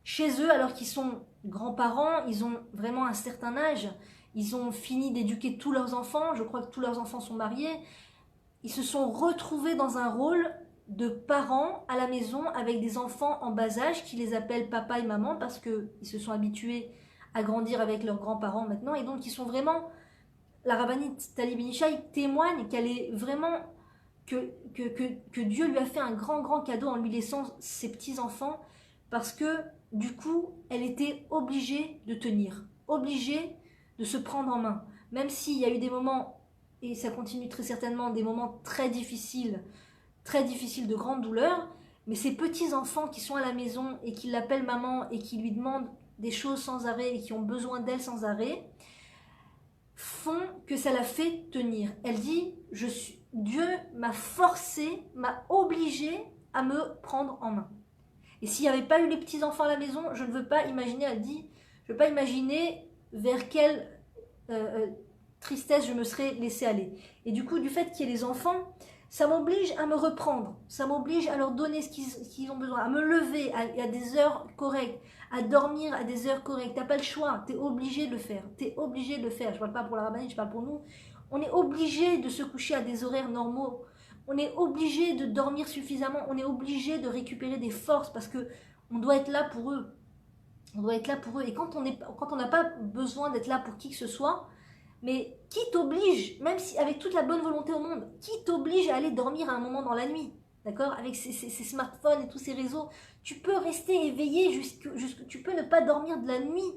chez eux alors qu'ils sont grands-parents, ils ont vraiment un certain âge, ils ont fini d'éduquer tous leurs enfants, je crois que tous leurs enfants sont mariés, ils se sont retrouvés dans un rôle de parents à la maison avec des enfants en bas âge qui les appellent papa et maman parce qu'ils se sont habitués à grandir avec leurs grands-parents maintenant et donc ils sont vraiment, la rabbinite Tali Ben Ishaï témoigne qu'elle est vraiment, que Dieu lui a fait un grand cadeau en lui laissant ses petits-enfants parce que du coup elle était obligée de tenir, obligée de se prendre en main, même s'il y a eu des moments, et ça continue très certainement, des moments très difficiles de grande douleur, mais ces petits-enfants qui sont à la maison et qui l'appellent maman et qui lui demandent des choses sans arrêt et qui ont besoin d'elle sans arrêt, font que ça la fait tenir. Elle dit, Dieu m'a forcé, m'a obligé à me prendre en main. Et s'il n'y avait pas eu les petits-enfants à la maison, je ne veux pas imaginer, elle dit, je ne veux pas imaginer vers quelle tristesse je me serais laissée aller. Et du coup, du fait qu'il y ait les enfants, ça m'oblige à me reprendre, ça m'oblige à leur donner ce qu'ils ont besoin, à me lever à des heures correctes, à dormir à des heures correctes. T'as pas le choix, t'es obligé de le faire, t'es obligé de le faire. Je parle pas pour la rabbinite, je parle pour nous. On est obligé de se coucher à des horaires normaux, on est obligé de dormir suffisamment, on est obligé de récupérer des forces parce que on doit être là pour eux. On doit être là pour eux. Et quand on n'a pas besoin d'être là pour qui que ce soit, mais qui t'oblige, même si avec toute la bonne volonté au monde, qui t'oblige à aller dormir à un moment dans la nuit, d'accord? Avec ces smartphones et tous ces réseaux, tu peux rester éveillé tu peux ne pas dormir de la nuit.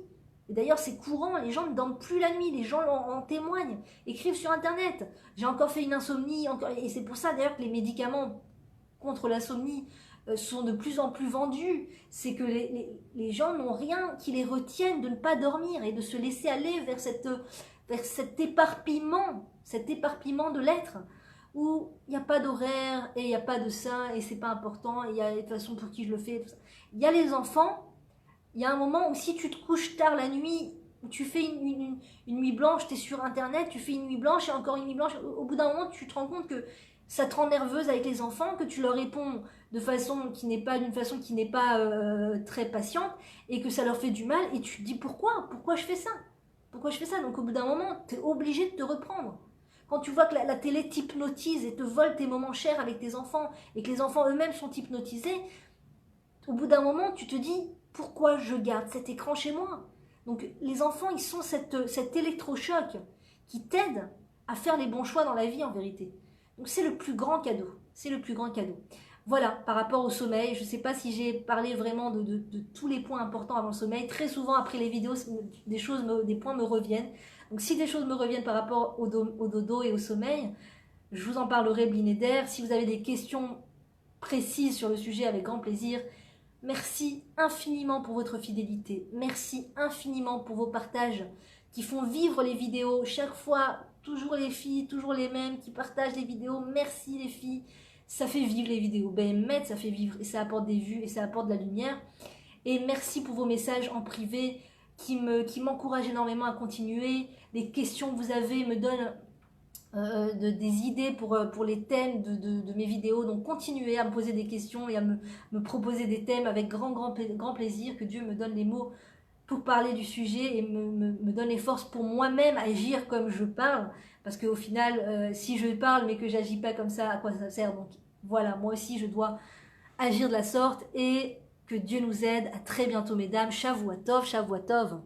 Et d'ailleurs, c'est courant, les gens ne dorment plus la nuit, les gens en témoignent, écrivent sur Internet. J'ai encore fait une insomnie, et c'est pour ça d'ailleurs que les médicaments contre l'insomnie sont de plus en plus vendus. C'est que les gens n'ont rien qui les retienne de ne pas dormir et de se laisser aller vers cet éparpillement de l'être où il n'y a pas d'horaire et il n'y a pas de ça et c'est pas important et il y a de toute façon pour qui je le fais. Il y a les enfants, il y a un moment où si tu te couches tard la nuit, où tu fais une nuit blanche, tu es sur internet, tu fais une nuit blanche et encore une nuit blanche, au bout d'un moment tu te rends compte que ça te rend nerveuse avec les enfants, que tu leur réponds de façon qui n'est pas très patiente et que ça leur fait du mal et tu te dis pourquoi je fais ça. Pourquoi je fais ça? Donc au bout d'un moment, tu es obligé de te reprendre. Quand tu vois que la télé t'hypnotise et te vole tes moments chers avec tes enfants et que les enfants eux-mêmes sont hypnotisés, au bout d'un moment, tu te dis pourquoi je garde cet écran chez moi? Donc les enfants, ils sont cet électrochoc qui t'aide à faire les bons choix dans la vie en vérité. Donc c'est le plus grand cadeau. C'est le plus grand cadeau. Voilà, par rapport au sommeil, je ne sais pas si j'ai parlé vraiment de tous les points importants avant le sommeil. Très souvent, après les vidéos, des points me reviennent. Donc si des choses me reviennent par rapport au dodo et au sommeil, je vous en parlerai blinédaire. Si vous avez des questions précises sur le sujet, avec grand plaisir. Merci infiniment pour votre fidélité. Merci infiniment pour vos partages qui font vivre les vidéos. Chaque fois, toujours les filles, toujours les mêmes qui partagent les vidéos. Merci les filles. Ça fait vivre les vidéos. Ben, ça fait vivre et ça apporte des vues et ça apporte de la lumière. Et merci pour vos messages en privé qui m'encouragent énormément à continuer. Les questions que vous avez me donnent des idées pour les thèmes de mes vidéos. Donc continuez à me poser des questions et à me proposer des thèmes avec grand plaisir. Que Dieu me donne les mots pour parler du sujet et me donne les forces pour moi-même agir comme je parle. Parce qu'au final, si je parle mais que j'agis pas comme ça, à quoi ça sert? Donc voilà, moi aussi je dois agir de la sorte et que Dieu nous aide. À très bientôt mesdames. Shavuot Tov, Shavuot Tov.